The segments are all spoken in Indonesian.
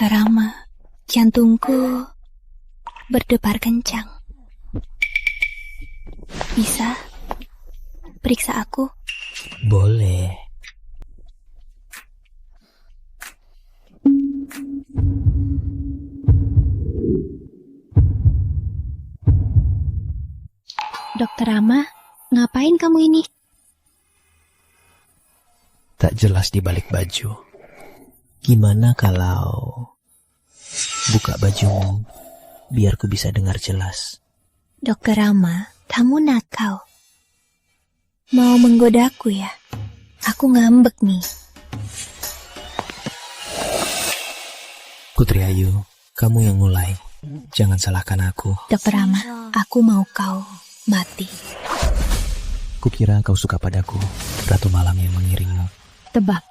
Dokter Rama, jantungku berdebar kencang. Bisa periksa aku? Boleh. Dokter Rama, ngapain kamu ini? Tak jelas di balik baju. Gimana kalau buka bajumu biar ku bisa dengar jelas? Dokter Rama, kamu nakal. Mau menggodaku ya? Aku ngambek nih. Putri Ayu, kamu yang mulai. Jangan salahkan aku. Dokter Rama, aku mau kau mati. Kukira kau suka padaku, ratu malam yang mengiringmu. Tebak.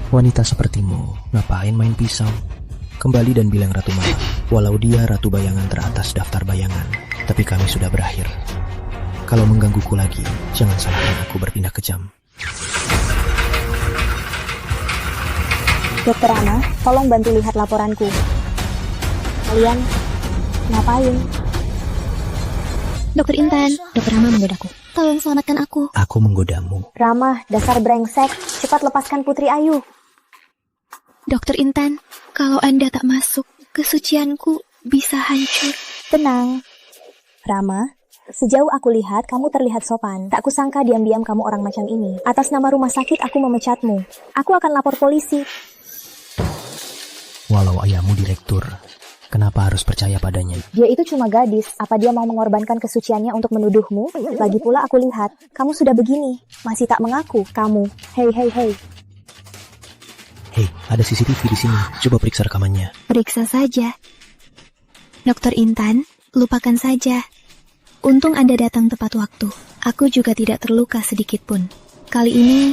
Wanita sepertimu, ngapain main pisau? Kembali dan bilang Ratu Malam, walau dia Ratu Bayangan teratas daftar bayangan, tapi kami sudah berakhir. Kalau menggangguku lagi, jangan salahkan aku berpindah kejam. Dokter Rama, tolong bantu lihat laporanku. Kalian ngapain? Dokter Intan, Dokter Rama menggodaku. Tolong selamatkan aku. Aku menggodamu. Rama, dasar brengsek, cepat lepaskan Putri Ayu. Dokter Intan, kalau Anda tak masuk, kesucianku bisa hancur. Tenang. Rama, sejauh aku lihat, kamu terlihat sopan. Tak kusangka diam-diam kamu orang macam ini. Atas nama rumah sakit, aku memecatmu. Aku akan lapor polisi. Walau ayahmu direktur, kenapa harus percaya padanya? Dia itu cuma gadis. Apa dia mau mengorbankan kesuciannya untuk menuduhmu? Lagi pula aku lihat, kamu sudah begini. Masih tak mengaku, kamu. Hei. Hei, ada CCTV di sini. Coba periksa rekamannya. Periksa saja. Dokter Intan, lupakan saja. Untung Anda datang tepat waktu. Aku juga tidak terluka sedikit pun. Kali ini,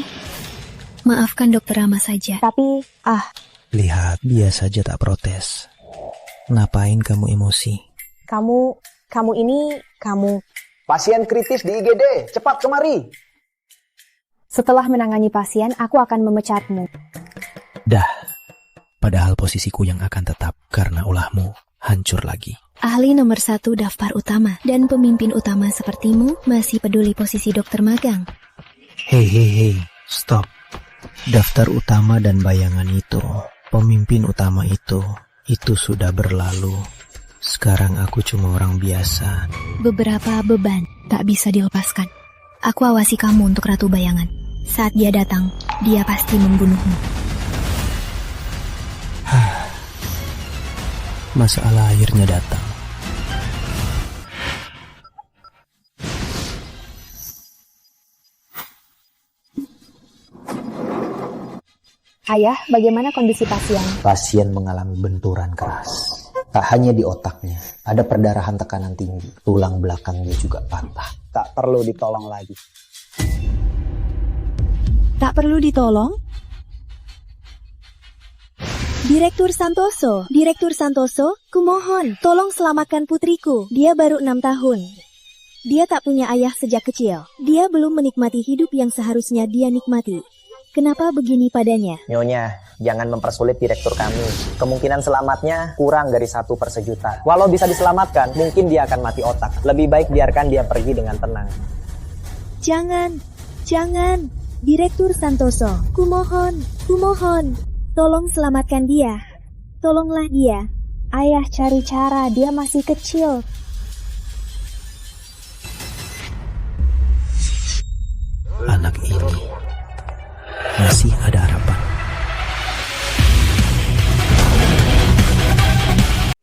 maafkan Dokter Rama saja. Tapi, Lihat, dia saja tak protes. Ngapain kamu emosi? kamu Pasien kritis di IGD, cepat kemari. Setelah menangani pasien, aku akan memecatmu. Dah, padahal posisiku yang akan tetap karena ulahmu hancur lagi. Ahli nomor 1 daftar utama dan pemimpin utama sepertimu masih peduli posisi dokter magang. Hei, stop. Daftar utama dan bayangan itu, pemimpin utama itu sudah berlalu. Sekarang aku cuma orang biasa. Beberapa beban tak bisa dilepaskan. Aku awasi kamu untuk Ratu Bayangan. Saat dia datang, dia pasti membunuhmu. Masalah akhirnya datang. Ayah, bagaimana kondisi pasien? Pasien mengalami benturan keras. Tak hanya di otaknya, ada perdarahan tekanan tinggi. Tulang belakangnya juga patah. Tak perlu ditolong lagi. Tak perlu ditolong? Direktur Santoso, kumohon, tolong selamatkan putriku. Dia baru 6 tahun. Dia tak punya ayah sejak kecil. Dia belum menikmati hidup yang seharusnya dia nikmati. Kenapa begini padanya? Nyonya, jangan mempersulit direktur kami. Kemungkinan selamatnya kurang dari 1 per sejuta. Walau bisa diselamatkan, mungkin dia akan mati otak. Lebih baik biarkan dia pergi dengan tenang. Jangan. Direktur Santoso, kumohon. Tolong selamatkan dia. Tolonglah dia. Ayah cari cara, dia masih kecil. Anak ini masih ada harapan.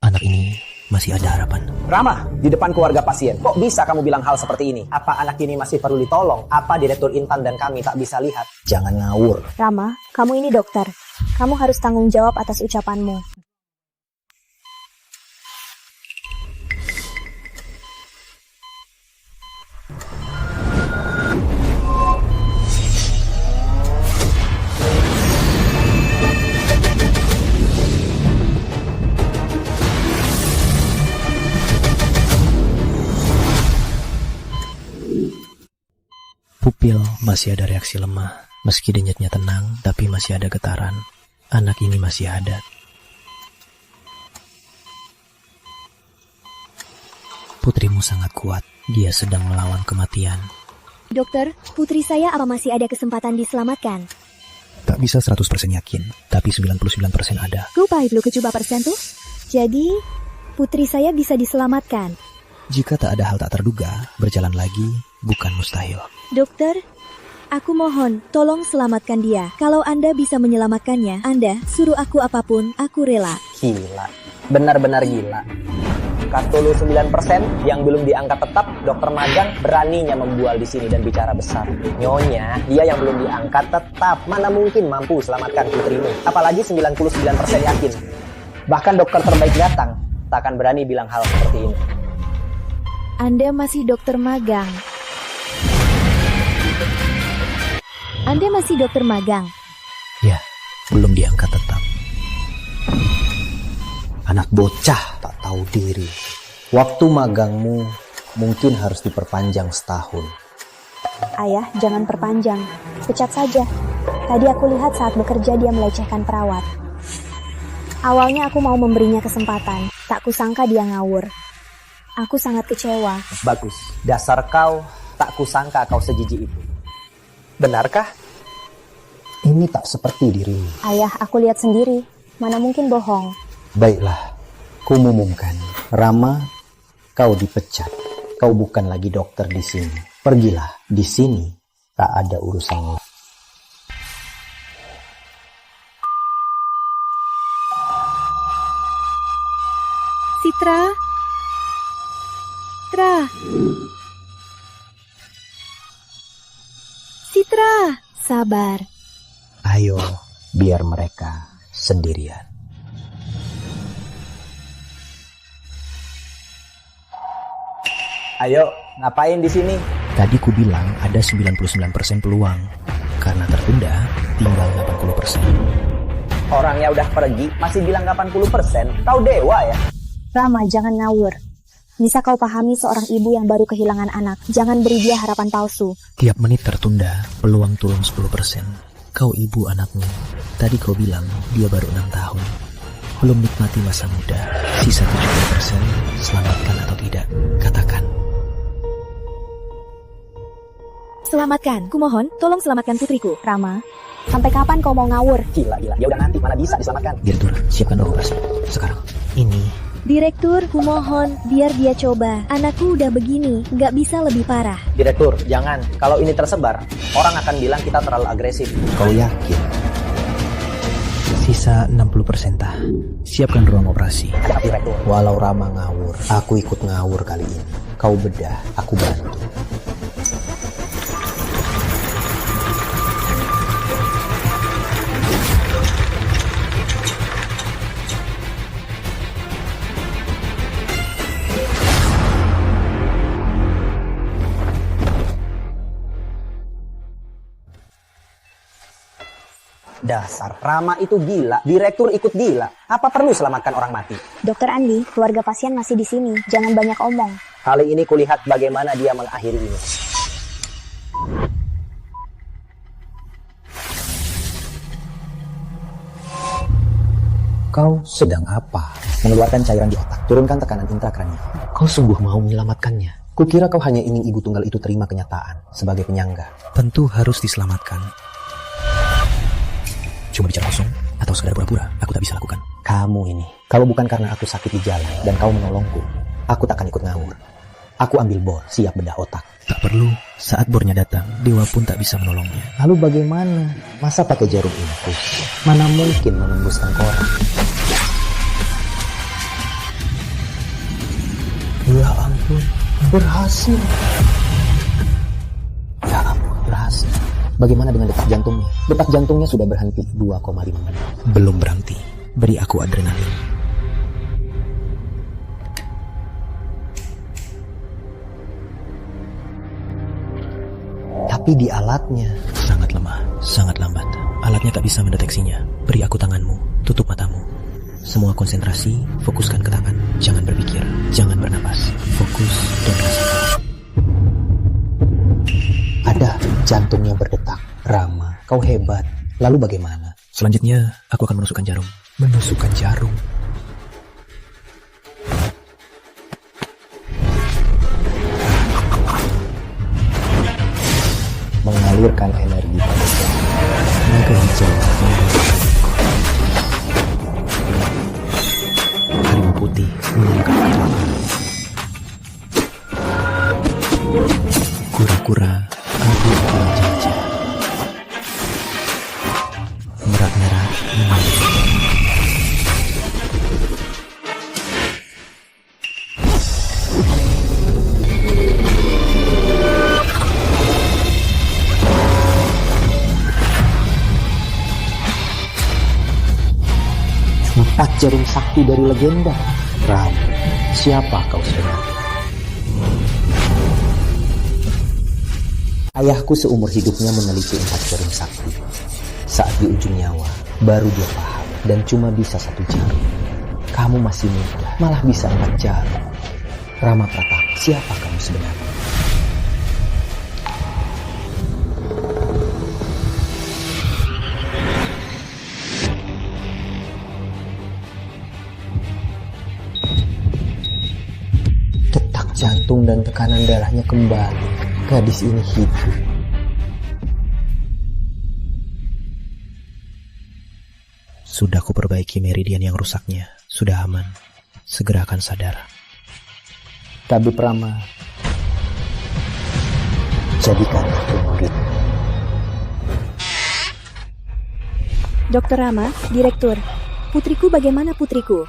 Anak ini masih ada harapan. Rama, di depan keluarga pasien. Kok bisa kamu bilang hal seperti ini? Apa anak ini masih perlu ditolong? Apa Direktur Intan dan kami tak bisa lihat? Jangan ngawur. Rama, kamu ini dokter. Kamu harus tanggung jawab atas ucapanmu. Pupil masih ada reaksi lemah. Meski denyutnya tenang, tapi masih ada getaran. Anak ini masih ada. Putrimu sangat kuat. Dia sedang melawan kematian. Dokter, putri saya apa masih ada kesempatan diselamatkan? Tak bisa 100% yakin, tapi 99% ada. Rupa itu kecoba persen tuh. Jadi, putri saya bisa diselamatkan. Jika tak ada hal tak terduga, berjalan lagi bukan mustahil. Dokter, aku mohon, tolong selamatkan dia. Kalau Anda bisa menyelamatkannya, Anda suruh aku apapun, aku rela. Gila, benar-benar gila. Kartulu 9% yang belum diangkat tetap, dokter magang beraninya membual di sini dan bicara besar. Nyonya, dia yang belum diangkat tetap, mana mungkin mampu selamatkan putrimu. Apalagi 99% yakin. Bahkan dokter terbaik datang, tak akan berani bilang hal seperti ini. Anda masih dokter magang. Anda masih dokter magang. Ya, belum diangkat tetap. Anak bocah tak tahu diri. Waktu magangmu mungkin harus diperpanjang setahun. Ayah, jangan perpanjang. Pecat saja. Tadi aku lihat saat bekerja dia melecehkan perawat. Awalnya aku mau memberinya kesempatan. Tak kusangka dia ngawur. Aku sangat kecewa. Bagus, dasar kau tak kusangka kau sejijik itu. Benarkah? Ini tak seperti dirimu. Ayah, aku lihat sendiri. Mana mungkin bohong. Baiklah, kumumumkan. Rama, kau dipecat. Kau bukan lagi dokter di sini. Pergilah, di sini tak ada urusanmu. Citra. Citra. Sabar. Ayo, biar mereka sendirian. Ayo, ngapain di sini? Tadi ku bilang ada 99% peluang. Karena tertunda, tinggal 80%. Orangnya udah pergi, masih bilang 80%. Kau dewa ya? Rama, jangan ngawur. Bisa kau pahami seorang ibu yang baru kehilangan anak. Jangan beri dia harapan palsu. Tiap menit tertunda, peluang turun 10%. Kau ibu anakmu. Tadi kau bilang dia baru 6 tahun. Belum nikmati masa muda. Sisa 70%, selamatkan atau tidak? Katakan. Selamatkan. Kumohon, tolong selamatkan putriku. Rama, sampai kapan kau mau ngawur? Gila. Ya udah nanti, mana bisa diselamatkan. Direktur, siapkan ruang operasi. Sekarang. Ini. Direktur, kumohon, biar dia coba. Anakku udah begini, nggak bisa lebih parah. Direktur, jangan. Kalau ini tersebar, orang akan bilang kita terlalu agresif. Kau yakin? Sisa 60% tah. Siapkan ruang operasi. Direktur. Walau Rama ngawur, aku ikut ngawur kali ini. Kau bedah, aku bantu. Dasar, Rama itu gila. Direktur ikut gila. Apa perlu selamatkan orang mati? Dokter Andi, keluarga pasien masih di sini. Jangan banyak omong. Kali ini kulihat bagaimana dia mengakhiri ini. Kau sedang apa? Mengeluarkan cairan di otak. Turunkan tekanan intrakranial. Kau sungguh mau menyelamatkannya? Kukira kau hanya ingin ibu tunggal itu terima kenyataan sebagai penyangga. Tentu harus diselamatkan. Cuma bicara kosong atau sekedar pura-pura, aku tak bisa lakukan. Kamu ini, kalau bukan karena aku sakit di jalan dan kau menolongku, aku takkan ikut ngawur. Aku ambil bor, siap bedah otak. Tak perlu, saat bornya datang, dewa pun tak bisa menolongnya. Lalu bagaimana? Masa pakai jarum infus? Mana mungkin menembus tengkorak? Ya ampun, berhasil. Ya ampun, berhasil. Bagaimana dengan detak jantungnya? Detak jantungnya sudah berhenti 2,5 menit. Belum berhenti. Beri aku adrenalin. Tapi di alatnya Sangat lemah, sangat lambat. Alatnya tak bisa mendeteksinya. Beri aku tanganmu, tutup matamu. Semua konsentrasi, fokuskan ke tangan. Jangan berpikir, jangan bernapas. Fokus dan rasakan. ada. Jantungnya berdetak. Rama, kau hebat. Lalu bagaimana? Selanjutnya, aku akan menusukkan jarum. Menusukkan jarum? Mengalirkan energi pada naga hijau. Harimau putih menangkap kelapa. Kura-kura abu menjajah. Merak merah mengalir. Empat jarum sakti dari legenda. Ram, siapa kau sebenarnya? Ayahku seumur hidupnya meneliti 4 jarum sakti. Saat di ujung nyawa, baru dia paham dan cuma bisa 1 jarum. Kamu masih muda, malah bisa 4 jarum. Rama Pratama, siapa kamu sebenarnya? Jantung dan tekanan darahnya kembali. Gadis ini hidup. Sudah kuperbaiki meridian yang rusaknya. Sudah aman. Segera akan sadar. Tabib Rama, jadikan aku murid. Dokter Rama, Direktur. Putriku bagaimana putriku?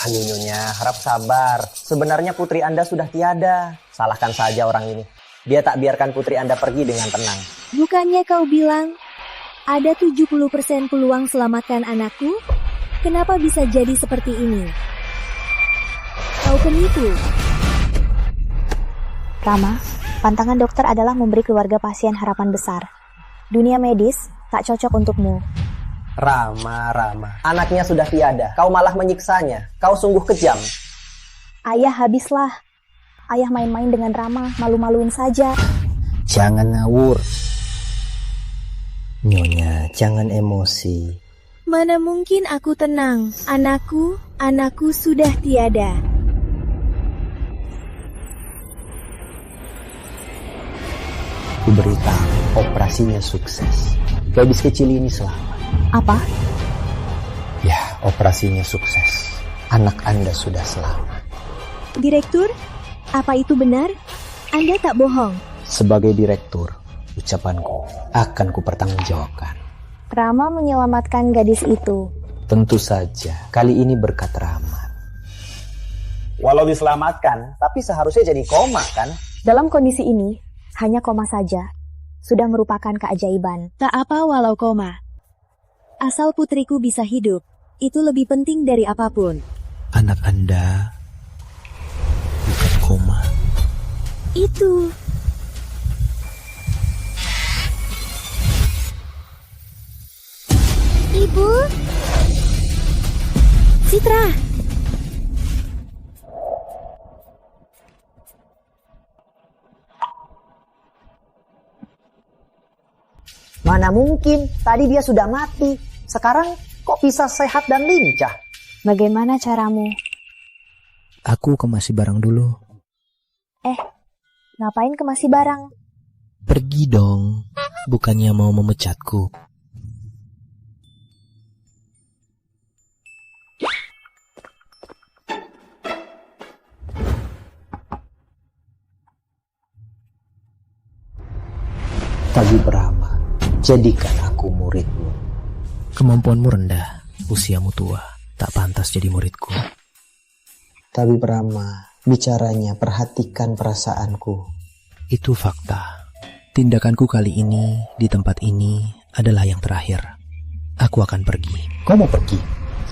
Nyonya, harap sabar. Sebenarnya putri Anda sudah tiada. Salahkan saja orang ini. Dia tak biarkan putri Anda pergi dengan tenang. Bukannya kau bilang ada 70% peluang selamatkan anakku? Kenapa bisa jadi seperti ini? Kau penipu. Rama, pantangan dokter adalah memberi keluarga pasien harapan besar. Dunia medis tak cocok untukmu. Rama. Anaknya sudah tiada. Kau malah menyiksanya. Kau sungguh kejam. Ayah, habislah. Ayah main-main dengan Rama, malu-maluin saja. Jangan ngawur. Nyonya, jangan emosi. Mana mungkin aku tenang. Anakku sudah tiada. Kuberitahu, operasinya sukses. Gadis kecil ini selamat. Apa? Ya, operasinya sukses. Anak Anda sudah selamat. Direktur, apa itu benar? Anda tak bohong. Sebagai direktur, ucapanku akan kupertanggungjawabkan. Rama menyelamatkan gadis itu. Tentu saja, kali ini berkat Rama. Walau diselamatkan, tapi seharusnya jadi koma kan? Dalam kondisi ini, hanya koma saja sudah merupakan keajaiban. Tak apa walau koma. Asal putriku bisa hidup, itu lebih penting dari apapun. Anak Anda bukan koma. Itu. Ibu. Citra. Mana mungkin, tadi dia sudah mati. Sekarang kok bisa sehat dan lincah? Bagaimana caramu? Aku kemasi barang dulu. Ngapain kemasi barang? Pergi dong. Bukannya mau memecatku. Tabib Rama, jadikan aku muridmu. Kemampuanmu rendah, usiamu tua, tak pantas jadi muridku. Tabib Rama, bicaranya perhatikan perasaanku. Itu fakta. Tindakanku kali ini, di tempat ini, adalah yang terakhir. Aku akan pergi. Kau mau pergi?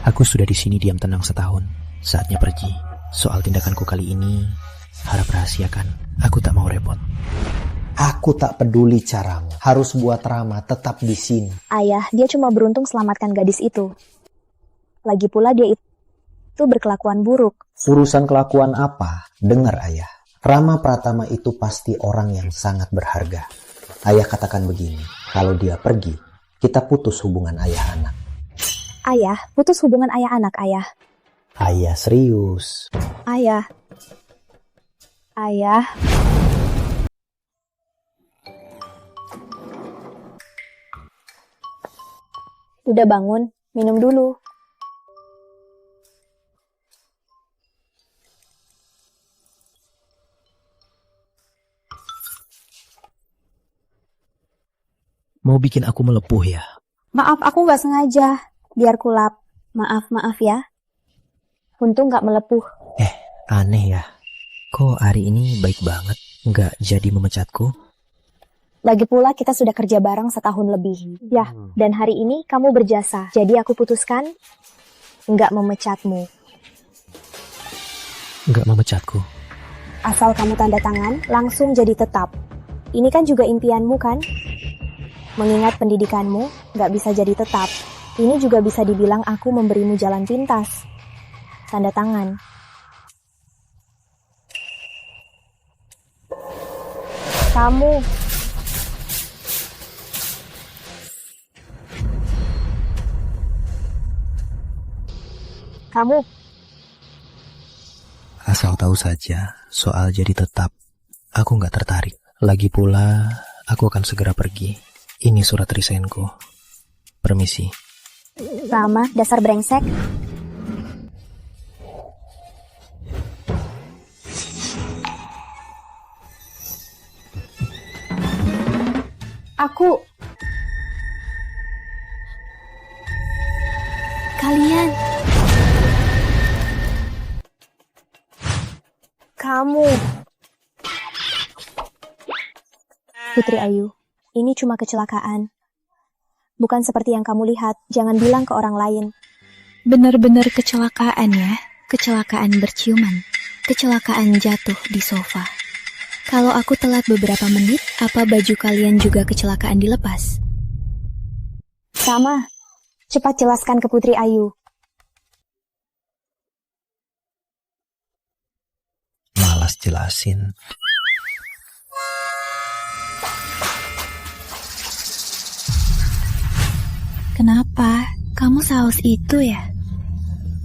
Aku sudah di sini diam tenang setahun. Saatnya pergi. Soal tindakanku kali ini, harap rahasiakan. Aku tak mau repot. Aku tak peduli caramu. Harus buat Rama tetap di sini. Ayah, dia cuma beruntung selamatkan gadis itu. Lagi pula dia itu berkelakuan buruk. Urusan kelakuan apa? Dengar ayah. Rama Pratama itu pasti orang yang sangat berharga. Ayah katakan begini, kalau dia pergi, kita putus hubungan ayah anak. Ayah, putus hubungan ayah anak, ayah. Ayah serius. Ayah. Ayah. Udah bangun, minum dulu. Mau bikin aku melepuh ya? Maaf, aku nggak sengaja. Biar kulap. Maaf ya. Untung nggak melepuh. Aneh ya. Kok hari ini baik banget? Nggak jadi memecatku? Lagi pula kita sudah kerja bareng setahun lebih. Ya, dan hari ini kamu berjasa. Jadi aku putuskan nggak memecatmu. Nggak memecatku? Asal kamu tanda tangan, langsung jadi tetap. Ini kan juga impianmu kan? Mengingat pendidikanmu, nggak bisa jadi tetap. Ini juga bisa dibilang aku memberimu jalan pintas. Tanda tangan. Kamu. Asal tahu saja, soal jadi tetap, aku nggak tertarik. Lagi pula, aku akan segera pergi. Ini surat resignku. Permisi. Rama, dasar brengsek. Kalian, Kamu. Putri Ayu, ini cuma kecelakaan. Bukan seperti yang kamu lihat, jangan bilang ke orang lain. benar-benar kecelakaan ya. Kecelakaan berciuman. Kecelakaan jatuh di sofa. Kalau aku telat beberapa menit, apa baju kalian juga kecelakaan dilepas? Rama, cepat jelaskan ke Putri Ayu. Malas jelasin. Kenapa? Kamu saus itu ya?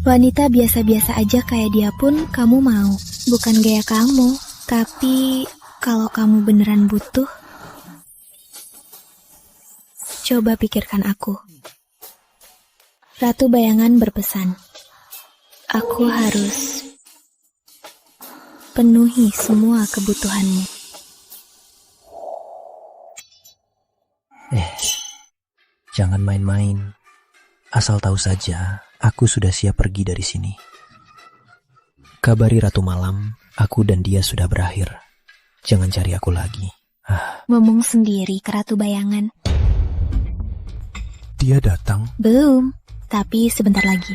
Wanita biasa-biasa aja kayak dia pun kamu mau. Bukan gaya kamu. Tapi kalau kamu beneran butuh, coba pikirkan aku. Ratu Bayangan berpesan, aku harus penuhi semua kebutuhanmu. Jangan main-main. Asal tahu saja, aku sudah siap pergi dari sini. Kabari Ratu Malam, aku dan dia sudah berakhir. Jangan cari aku lagi. Ngomong sendiri ke Ratu Bayangan. Dia datang. Belum, tapi sebentar lagi.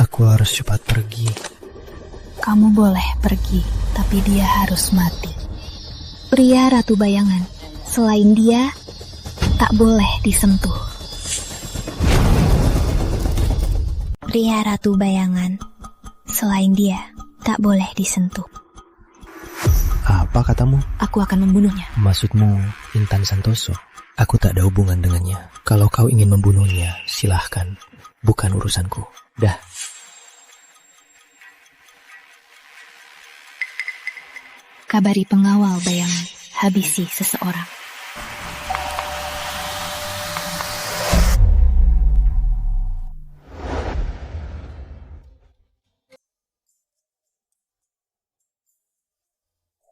Aku harus cepat pergi. Kamu boleh pergi, tapi dia harus mati. Pria Ratu Bayangan, selain dia, tak boleh disentuh. Pria Ratu Bayangan, selain dia, tak boleh disentuh. Apa katamu? Aku akan membunuhnya. Maksudmu Intan Santoso? Aku tak ada hubungan dengannya. Kalau kau ingin membunuhnya, silahkan. Bukan urusanku. Dah. Kabari pengawal bayangan, habisi seseorang.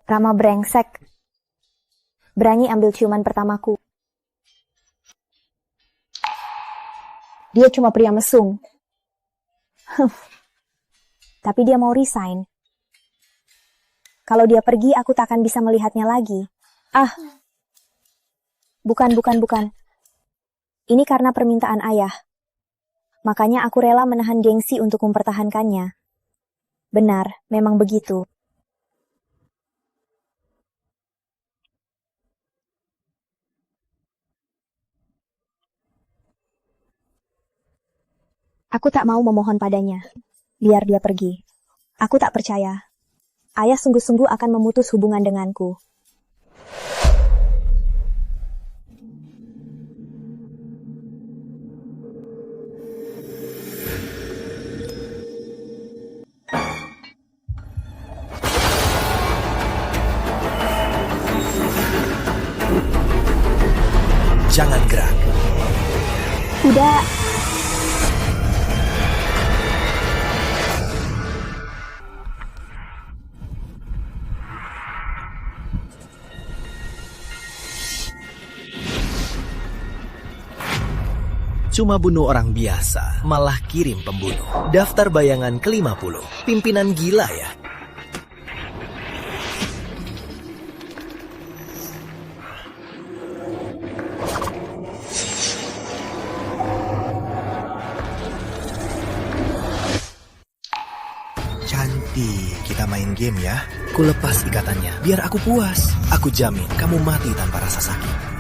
Rama brengsek. Berani ambil ciuman pertamaku. Dia cuma pria mesum. Tapi dia mau resign. Kalau dia pergi, aku tak akan bisa melihatnya lagi. Bukan. Ini karena permintaan ayah. Makanya aku rela menahan gengsi untuk mempertahankannya. Benar, memang begitu. Aku tak mau memohon padanya. Biar dia pergi. Aku tak percaya. Ayah sungguh-sungguh akan memutus hubungan denganku. Jangan gerak. Udah. Cuma bunuh orang biasa, malah kirim pembunuh. Daftar bayangan ke-50. Pimpinan gila ya. Cantik, kita main game ya. Ku lepas ikatannya, biar aku puas. Aku jamin kamu mati tanpa rasa sakit.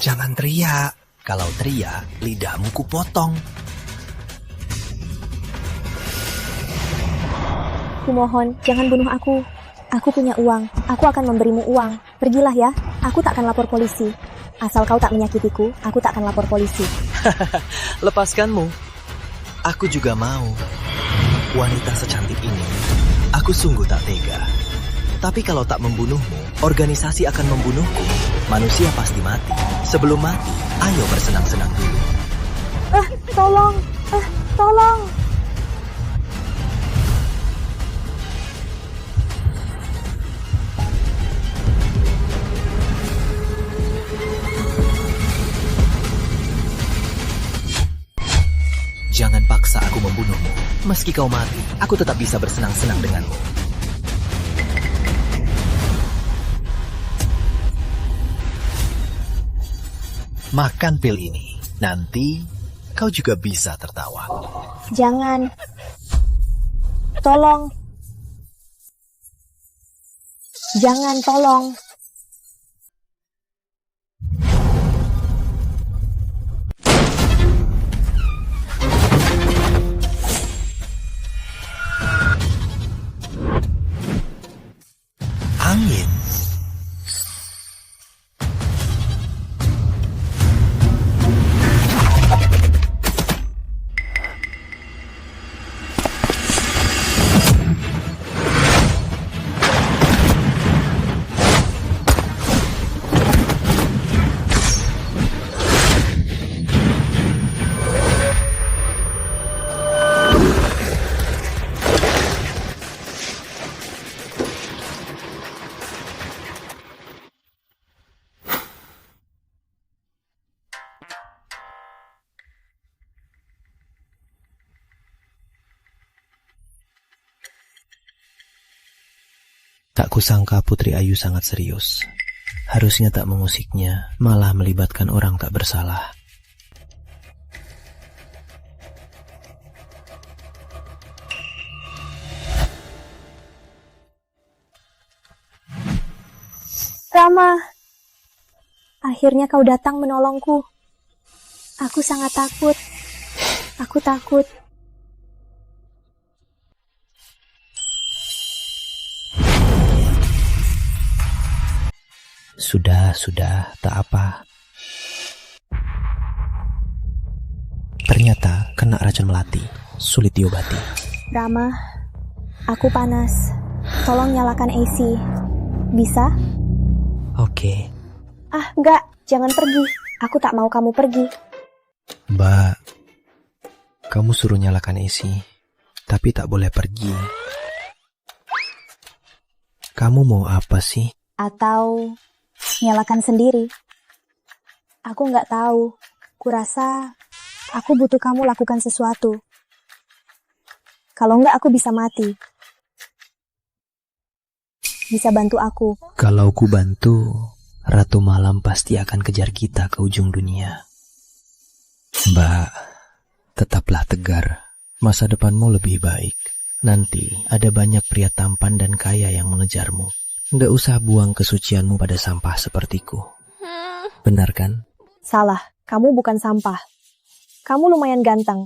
Jangan teriak. Kalau teriak, lidahmu kupotong. Kumohon, jangan bunuh aku. Aku punya uang. Aku akan memberimu uang. Pergilah ya. Aku tak akan lapor polisi. Asal kau tak menyakitiku, aku tak akan lapor polisi. Lepaskanmu. Aku juga mau. Wanita secantik ini, aku sungguh tak tega. Tapi kalau tak membunuhmu, organisasi akan membunuhku. Manusia pasti mati. Sebelum mati, ayo bersenang-senang dulu. Tolong. Tolong. Jangan paksa aku membunuhmu. Meski kau mati, aku tetap bisa bersenang-senang denganmu. Makan pil ini. Nanti kau juga bisa tertawa. Jangan. Tolong. Jangan, tolong. Angin. Tak kusangka Putri Ayu sangat serius. Harusnya tak mengusiknya, malah melibatkan orang tak bersalah. Rama, akhirnya kau datang menolongku. Aku sangat takut. Aku takut. Sudah, tak apa. Ternyata kena racun melati, sulit diobati. Rama, aku panas. Tolong nyalakan AC. Bisa? Oke. Enggak. Jangan pergi. Aku tak mau kamu pergi. Mbak, kamu suruh nyalakan AC, tapi tak boleh pergi. Kamu mau apa sih? Atau nyalakan sendiri. Aku nggak tahu. Kurasa aku butuh kamu lakukan sesuatu. Kalau nggak aku bisa mati. Bisa bantu aku. Kalau ku bantu, Ratu Malam pasti akan kejar kita ke ujung dunia. Mbak, tetaplah tegar. Masa depanmu lebih baik. Nanti ada banyak pria tampan dan kaya yang mengejarmu. Nggak usah buang kesucianmu pada sampah sepertiku. Benar kan? Salah, kamu bukan sampah. Kamu lumayan ganteng.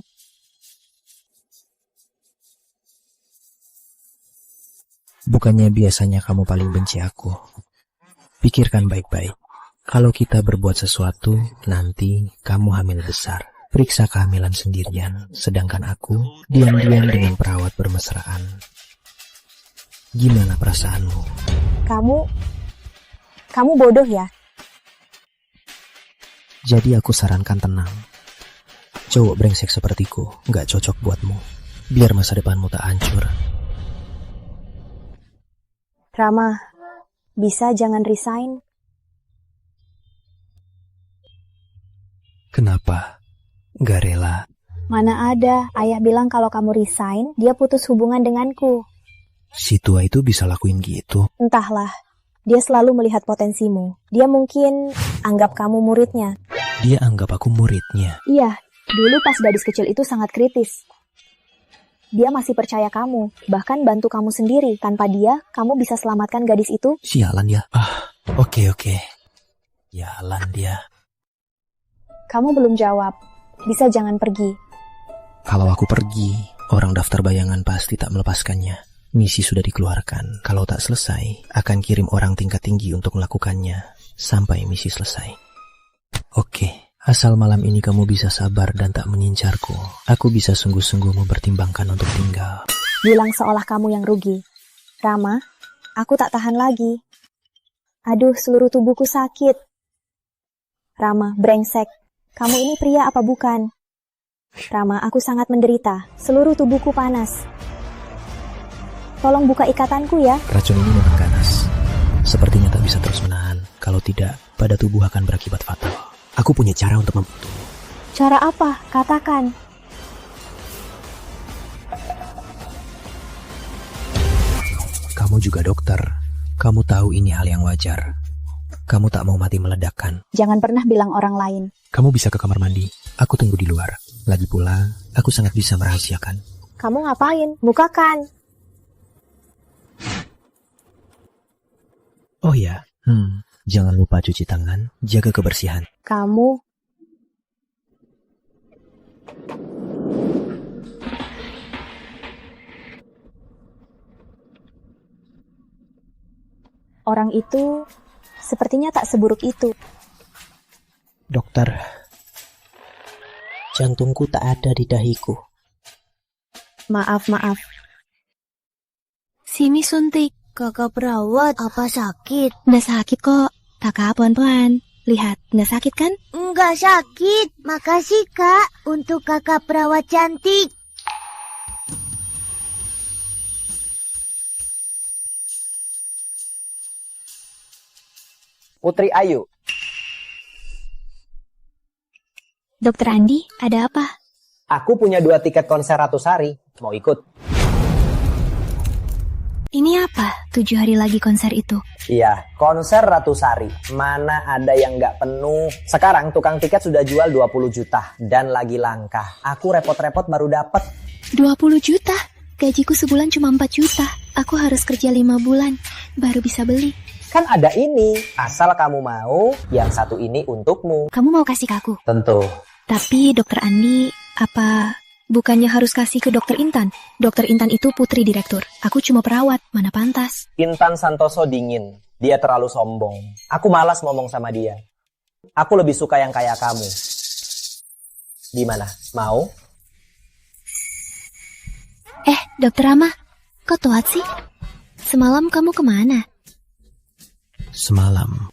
Bukannya biasanya kamu paling benci aku. Pikirkan baik-baik. Kalau kita berbuat sesuatu, nanti kamu hamil besar. Periksa kehamilan sendirian, sedangkan aku diam-diam dengan perawat bermesraan. Gimana perasaanmu? Kamu bodoh ya? Jadi aku sarankan tenang. Cowok brengsek sepertiku nggak cocok buatmu. Biar masa depanmu tak hancur. Rama, bisa jangan resign? Kenapa? Gak rela. Mana ada, ayah bilang kalau kamu resign, dia putus hubungan denganku. Si tua itu bisa lakuin gitu. Entahlah, dia selalu melihat potensimu. Dia mungkin anggap kamu muridnya. Dia anggap aku muridnya. Iya, dulu pas gadis kecil itu sangat kritis. Dia masih percaya kamu, bahkan bantu kamu sendiri. Tanpa dia, kamu bisa selamatkan gadis itu. Sialan ya. Oke. Sialan dia. Kamu belum jawab. Bisa jangan pergi. Kalau aku pergi, orang daftar bayangan pasti tak melepaskannya. Misi sudah dikeluarkan. Kalau tak selesai, akan kirim orang tingkat tinggi untuk melakukannya sampai misi selesai. Oke, asal malam ini kamu bisa sabar dan tak mengincarku, aku bisa sungguh-sungguh mempertimbangkan untuk tinggal. Bilang seolah kamu yang rugi. Rama, aku tak tahan lagi. Aduh, seluruh tubuhku sakit. Rama, brengsek. Kamu ini pria apa bukan? Rama, aku sangat menderita. Seluruh tubuhku panas. Tolong buka ikatanku ya. Racun ini memang ganas. Sepertinya tak bisa terus menahan. Kalau tidak, pada tubuh akan berakibat fatal. Aku punya cara untuk membantu. Cara apa? Katakan. Kamu juga dokter. Kamu tahu ini hal yang wajar. Kamu tak mau mati meledakkan. Jangan pernah bilang orang lain. Kamu bisa ke kamar mandi. Aku tunggu di luar. Lagi pula, aku sangat bisa merahasiakan. Kamu ngapain? Bukakan. Oh ya, jangan lupa cuci tangan, jaga kebersihan. Kamu... Orang itu sepertinya tak seburuk itu. Dokter, jantungku tak ada di dahiku. Maaf. Sini suntik. Kakak perawat, apa sakit? Nggak sakit kok. Kakak, pelan-pelan. Lihat, nggak sakit kan? Enggak sakit. Makasih, Kak, untuk kakak perawat cantik. Putri Ayu. Dokter Andi, ada apa? Aku punya 2 tiket konser Ratu Sari. Mau ikut? Ini apa? 7 hari lagi konser itu. Iya, konser Ratu Sari. Mana ada yang nggak penuh. Sekarang tukang tiket sudah jual 20 juta. Dan lagi langka. Aku repot-repot baru dapet. 20 juta? Gajiku sebulan cuma 4 juta. Aku harus kerja 5 bulan. Baru bisa beli. Kan ada ini. Asal kamu mau, yang satu ini untukmu. Kamu mau kasih ke aku? Tentu. Tapi dokter Andi, apa... bukannya harus kasih ke dokter Intan? Dokter Intan itu putri direktur. Aku cuma perawat, mana pantas. Intan Santoso dingin. Dia terlalu sombong. Aku malas ngomong sama dia. Aku lebih suka yang kayak kamu. Gimana? Mau? Dokter Rama, kok telat sih? Semalam kamu kemana? Semalam,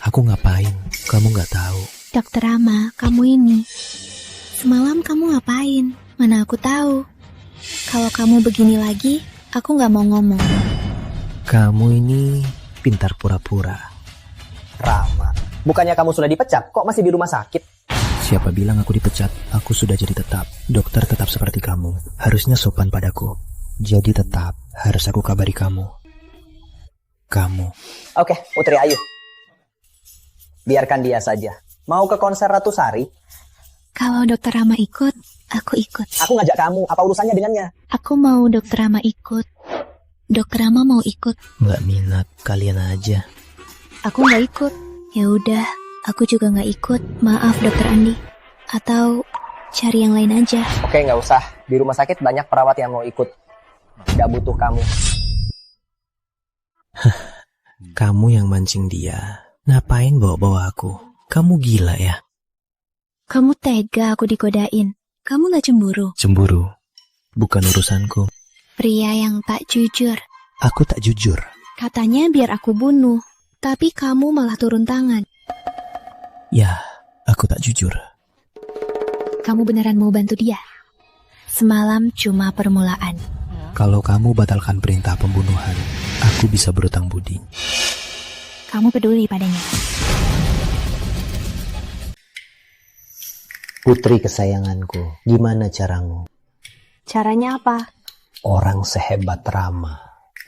aku ngapain? Kamu nggak tahu. Dokter Rama, kamu ini. Semalam kamu ngapain? Mana aku tahu. Kalau kamu begini lagi, aku nggak mau ngomong. Kamu ini pintar pura-pura. Rama, bukannya kamu sudah dipecat? Kok masih di rumah sakit? Siapa bilang aku dipecat? Aku sudah jadi tetap. Dokter tetap seperti kamu. Harusnya sopan padaku. Jadi tetap harus aku kabari kamu. Kamu. Oke, Putri Ayu. Biarkan dia saja. Mau ke konser Ratu Sari? Kalau dokter Rama ikut, aku ikut. Aku ngajak kamu. Apa urusannya dengannya? Aku mau dokter Rama ikut. Dokter Rama mau ikut. Nggak minat, kalian aja. Aku nggak ikut. Ya udah, Aku juga nggak ikut. Maaf, Dokter Andi. Atau cari yang lain aja. Oke, nggak usah. Di rumah sakit banyak perawat yang mau ikut. Nggak butuh kamu. Kamu yang mancing dia. Ngapain bawa-bawa aku? Kamu gila ya? Kamu tega aku digodain. Kamu nggak cemburu? Cemburu? Bukan urusanku. Pria yang tak jujur. Aku tak jujur. Katanya biar aku bunuh. Tapi kamu malah turun tangan. Ya, aku tak jujur. Kamu beneran mau bantu dia? Semalam cuma permulaan. Kalau kamu batalkan perintah pembunuhan, aku bisa berutang budi. Kamu peduli padanya. Putri kesayanganku, gimana caramu? Caranya apa? Orang sehebat Rama,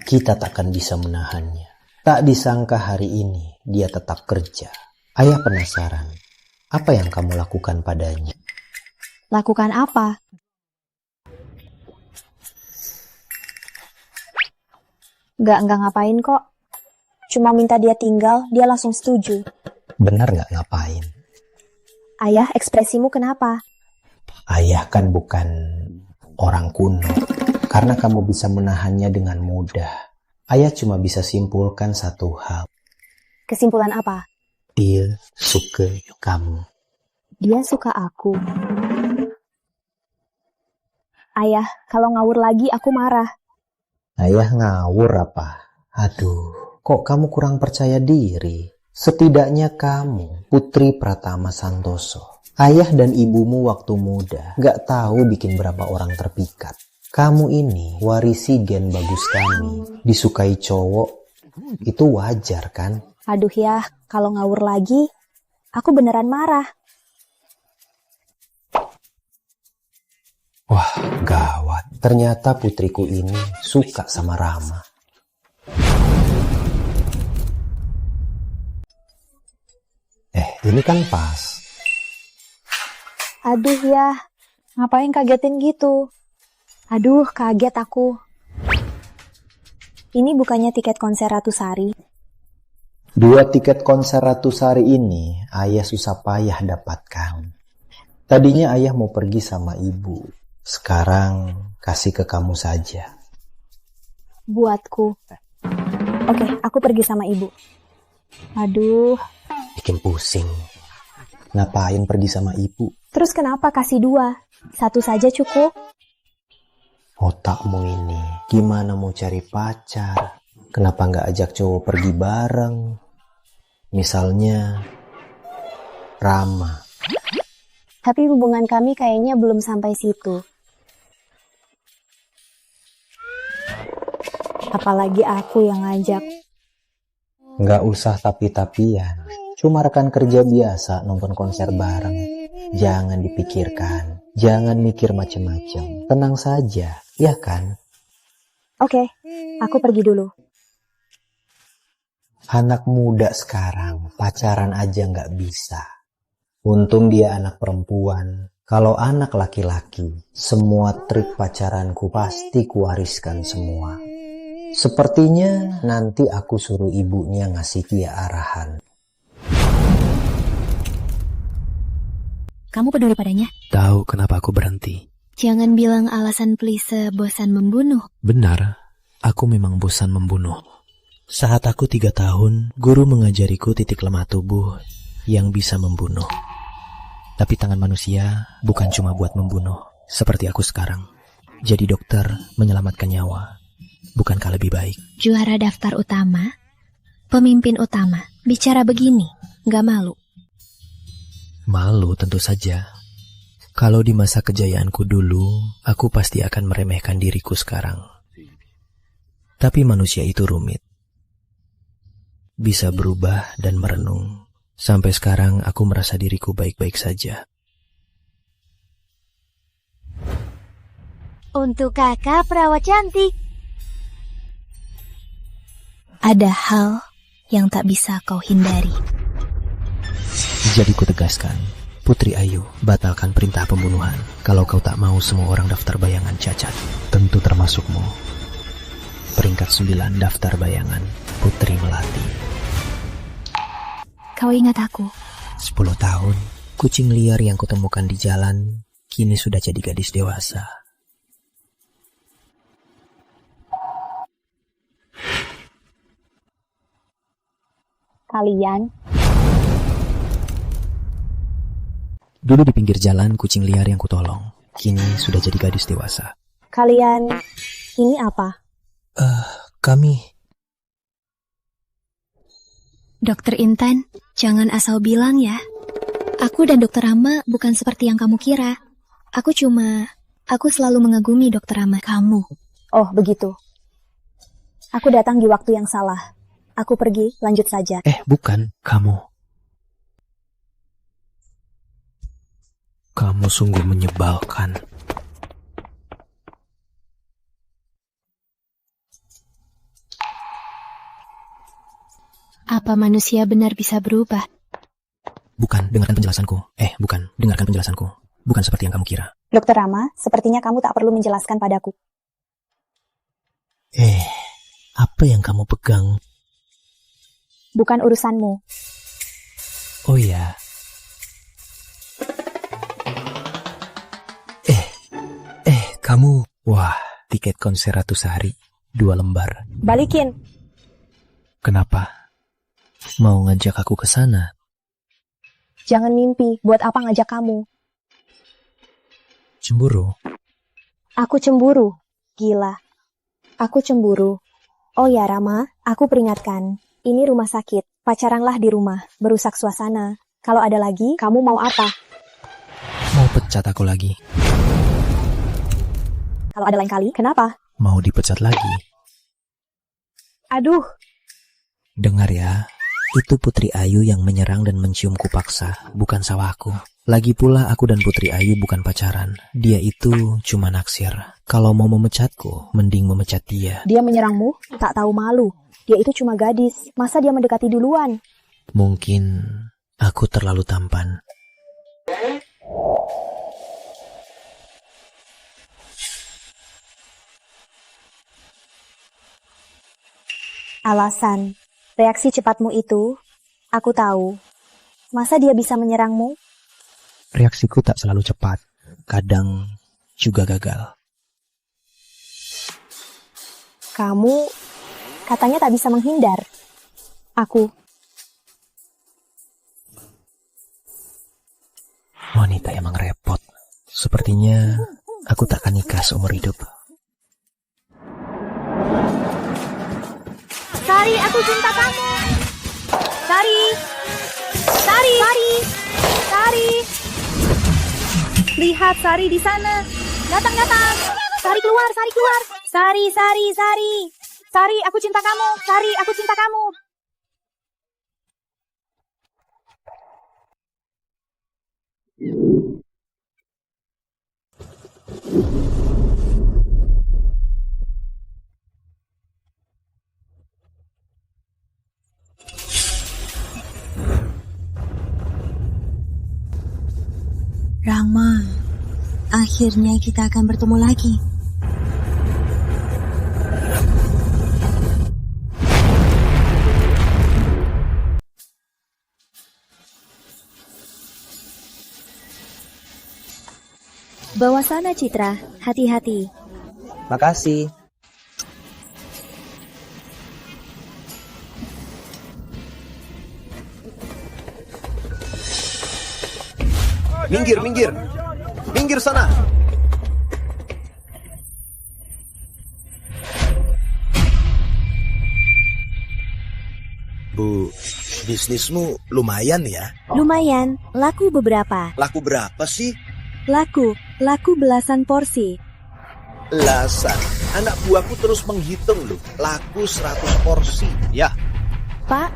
kita takkan bisa menahannya. Tak disangka hari ini dia tetap kerja. Ayah penasaran, apa yang kamu lakukan padanya? Lakukan apa? Nggak ngapain kok. Cuma minta dia tinggal, dia langsung setuju. Benar nggak ngapain? Ayah, ekspresimu kenapa? Ayah kan bukan orang kuno. Karena kamu bisa menahannya dengan mudah. Ayah cuma bisa simpulkan satu hal. Kesimpulan apa? Dia suka kamu. Dia suka aku. Ayah, kalau ngawur lagi aku marah. Ayah ngawur apa? Aduh, kok kamu kurang percaya diri? Setidaknya kamu, Putri Pratama Santoso. Ayah dan ibumu waktu muda gak tahu bikin berapa orang terpikat. Kamu ini warisi gen bagus kami. Disukai cowok, itu wajar kan? Aduh ya, kalau ngawur lagi, aku beneran marah. Wah, gawat. Ternyata putriku ini suka sama Rama. Ini kan pas. Aduh ya, ngapain kagetin gitu? Aduh, kaget aku. Ini bukannya tiket konser Ratu Sari? 2 tiket konser Ratu Sari ini ayah susah payah dapatkan. Tadinya ayah mau pergi sama ibu. Sekarang kasih ke kamu saja. Buatku. Oke, aku pergi sama ibu. Aduh. Bikin pusing. Ngapain pergi sama ibu? Terus kenapa kasih 2? 1 saja cukup. Otakmu ini gimana mau cari pacar? Kenapa nggak ajak cowok pergi bareng? Misalnya Rama. Tapi hubungan kami kayaknya belum sampai situ. Apalagi aku yang ngajak. Nggak usah tapi-tapian. Cuma rekan kerja biasa nonton konser bareng. Jangan dipikirkan. Jangan mikir macem-macem. Tenang saja, ya kan? Oke, aku pergi dulu. Anak muda sekarang pacaran aja nggak bisa. Untung dia anak perempuan. Kalau anak laki-laki, semua trik pacaranku pasti kuwariskan semua. Sepertinya nanti aku suruh ibunya ngasih dia arahan. Kamu peduli padanya? Tahu kenapa aku berhenti? Jangan bilang alasan pelise bosan membunuh. Benar, aku memang bosan membunuh. Saat aku 3 tahun, guru mengajariku titik lemah tubuh yang bisa membunuh. Tapi tangan manusia bukan cuma buat membunuh, seperti aku sekarang. Jadi dokter menyelamatkan nyawa. Bukankah lebih baik? Juara daftar utama, pemimpin utama, bicara begini, gak malu? Malu tentu saja. Kalau di masa kejayaanku dulu, aku pasti akan meremehkan diriku sekarang. Tapi manusia itu rumit. Bisa berubah dan merenung. Sampai sekarang aku merasa diriku baik-baik saja. Untuk kakak perawat cantik. Ada hal yang tak bisa kau hindari. Jadi ku tegaskan, Putri Ayu, batalkan perintah pembunuhan. Kalau kau tak mau semua orang daftar bayangan cacat, tentu termasukmu. Peringkat 9 daftar bayangan, Putri Melati. Kau ingat aku, 10 tahun, kucing liar yang kutemukan di jalan kini sudah jadi gadis dewasa. Kalian, Dulu di pinggir jalan kucing liar yang kutolong, kini sudah jadi gadis dewasa. kalian, ini apa? Kami... Dokter Intan, jangan asal bilang ya. Aku dan Dokter Rama bukan seperti yang kamu kira. Aku selalu mengagumi Dokter Rama kamu. Oh, begitu. Aku datang di waktu yang salah. Aku pergi, lanjut saja. Bukan, kamu. Kamu sungguh menyebalkan. Apa manusia benar bisa berubah? Bukan, dengarkan penjelasanku. Dengarkan penjelasanku. Bukan seperti yang kamu kira. Dokter Rama, sepertinya kamu tak perlu menjelaskan padaku. Apa yang kamu pegang? Bukan urusanmu. Oh ya. Kamu... Wah, tiket konser Ratu Sari. 2 lembar. Balikin. Kenapa? Mau ngajak aku ke sana? Jangan mimpi. Buat apa ngajak kamu? Cemburu? Aku cemburu. Gila. Aku cemburu. Oh ya Rama, aku peringatkan. Ini rumah sakit. Pacaranlah di rumah. Berusak suasana. Kalau ada lagi, kamu mau apa? Mau pecat aku lagi? Kalau ada lain kali, kenapa? Mau dipecat lagi? Aduh. Dengar ya. Itu Putri Ayu yang menyerang dan menciumku paksa. Bukan sawahku. Lagi pula aku dan Putri Ayu bukan pacaran. Dia itu cuma naksir. Kalau mau memecatku, mending memecat dia. Dia menyerangmu? Tak tahu malu. Dia itu cuma gadis. Masa dia mendekati duluan? Mungkin aku terlalu tampan. Alasan. Reaksi cepatmu itu, aku tahu. Masa dia bisa menyerangmu? Reaksiku tak selalu cepat. Kadang juga gagal. Kamu katanya tak bisa menghindar. Aku. Wanita emang repot. Sepertinya aku tak akan nikah seumur hidup. Sari, aku cinta kamu. Sari. Sari. Sari. Sari. Lihat Sari di sana. Datang, datang. Sari keluar, Sari keluar. Sari, Sari, Sari. Sari, aku cinta kamu. Sari, aku cinta kamu. Rama, akhirnya kita akan bertemu lagi. Bawa sana Citra, hati-hati. Makasih. Minggir, minggir. Minggir sana. Bu, bisnismu lumayan ya? Lumayan, laku beberapa. Laku berapa sih? Laku belasan porsi. Belasan. Anak buahku terus menghitung loh. Laku 100 porsi. Ya. Pak,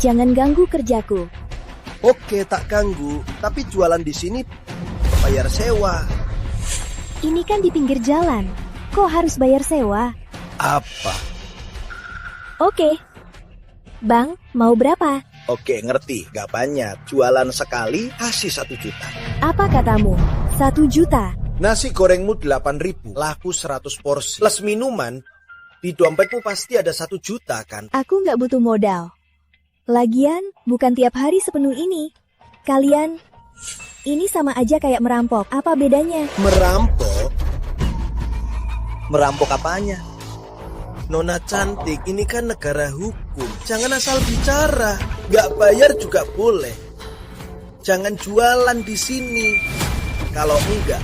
jangan ganggu kerjaku. Oke, tak ganggu. Tapi jualan di sini bayar sewa. Ini kan di pinggir jalan. Kok harus bayar sewa? Apa? Oke. Bang, mau berapa? Oke, ngerti. Gak banyak. Jualan sekali kasih 1 juta. Apa katamu? 1 juta. Nasi gorengmu 8.000. Laku 100 porsi. Plus minuman. Di dompetmu pasti ada 1 juta kan? Aku nggak butuh modal. Lagian, bukan tiap hari sepenuh ini. Kalian, ini sama aja kayak merampok. Apa bedanya? Merampok? Merampok apanya? Nona cantik, ini kan negara hukum. Jangan asal bicara. Nggak bayar juga boleh. Jangan jualan di sini. Kalau enggak,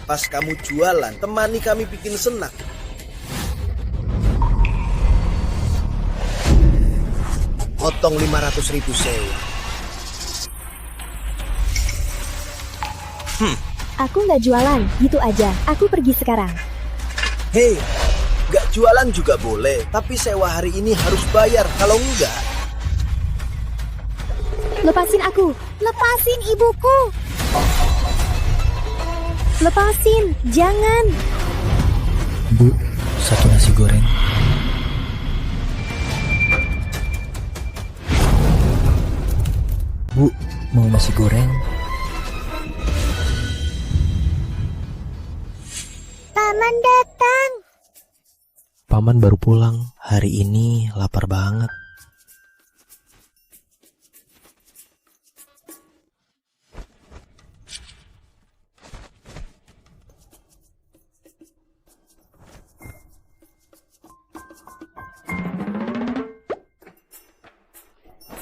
pas kamu jualan, temani kami bikin senang. Potong 500.000 sewa. Aku nggak jualan, gitu aja. Aku pergi sekarang. Hei, nggak jualan juga boleh. Tapi sewa hari ini harus bayar. Kalau enggak, Lepasin aku! Lepasin ibuku! Lepasin! Jangan! Bu, satu nasi goreng. Bu, mau nasi goreng? Paman datang! Paman baru pulang. Hari ini lapar banget.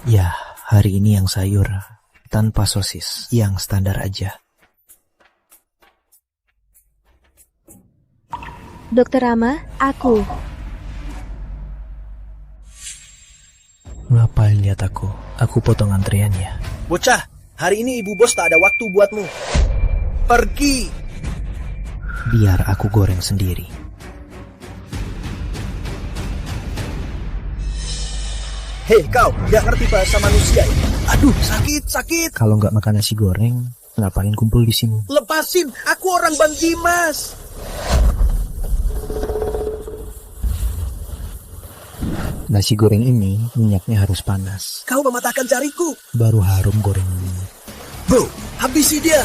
Ya, hari ini yang sayur, tanpa sosis, yang standar aja. Dokter Rama, aku. Ngapain lihat aku? Aku potong antreannya. bocah, hari ini ibu bos tak ada waktu buatmu. Pergi. Biar aku goreng sendiri. Hei kau, gak ngerti bahasa manusia ini. Aduh, sakit. Kalau nggak makan nasi goreng, ngapain kumpul di sini? Lepasin, aku orang Bang Dimas. Nasi goreng ini minyaknya harus panas. Kau mematahkan jariku. Baru harum goreng ini. Bro, habisi dia.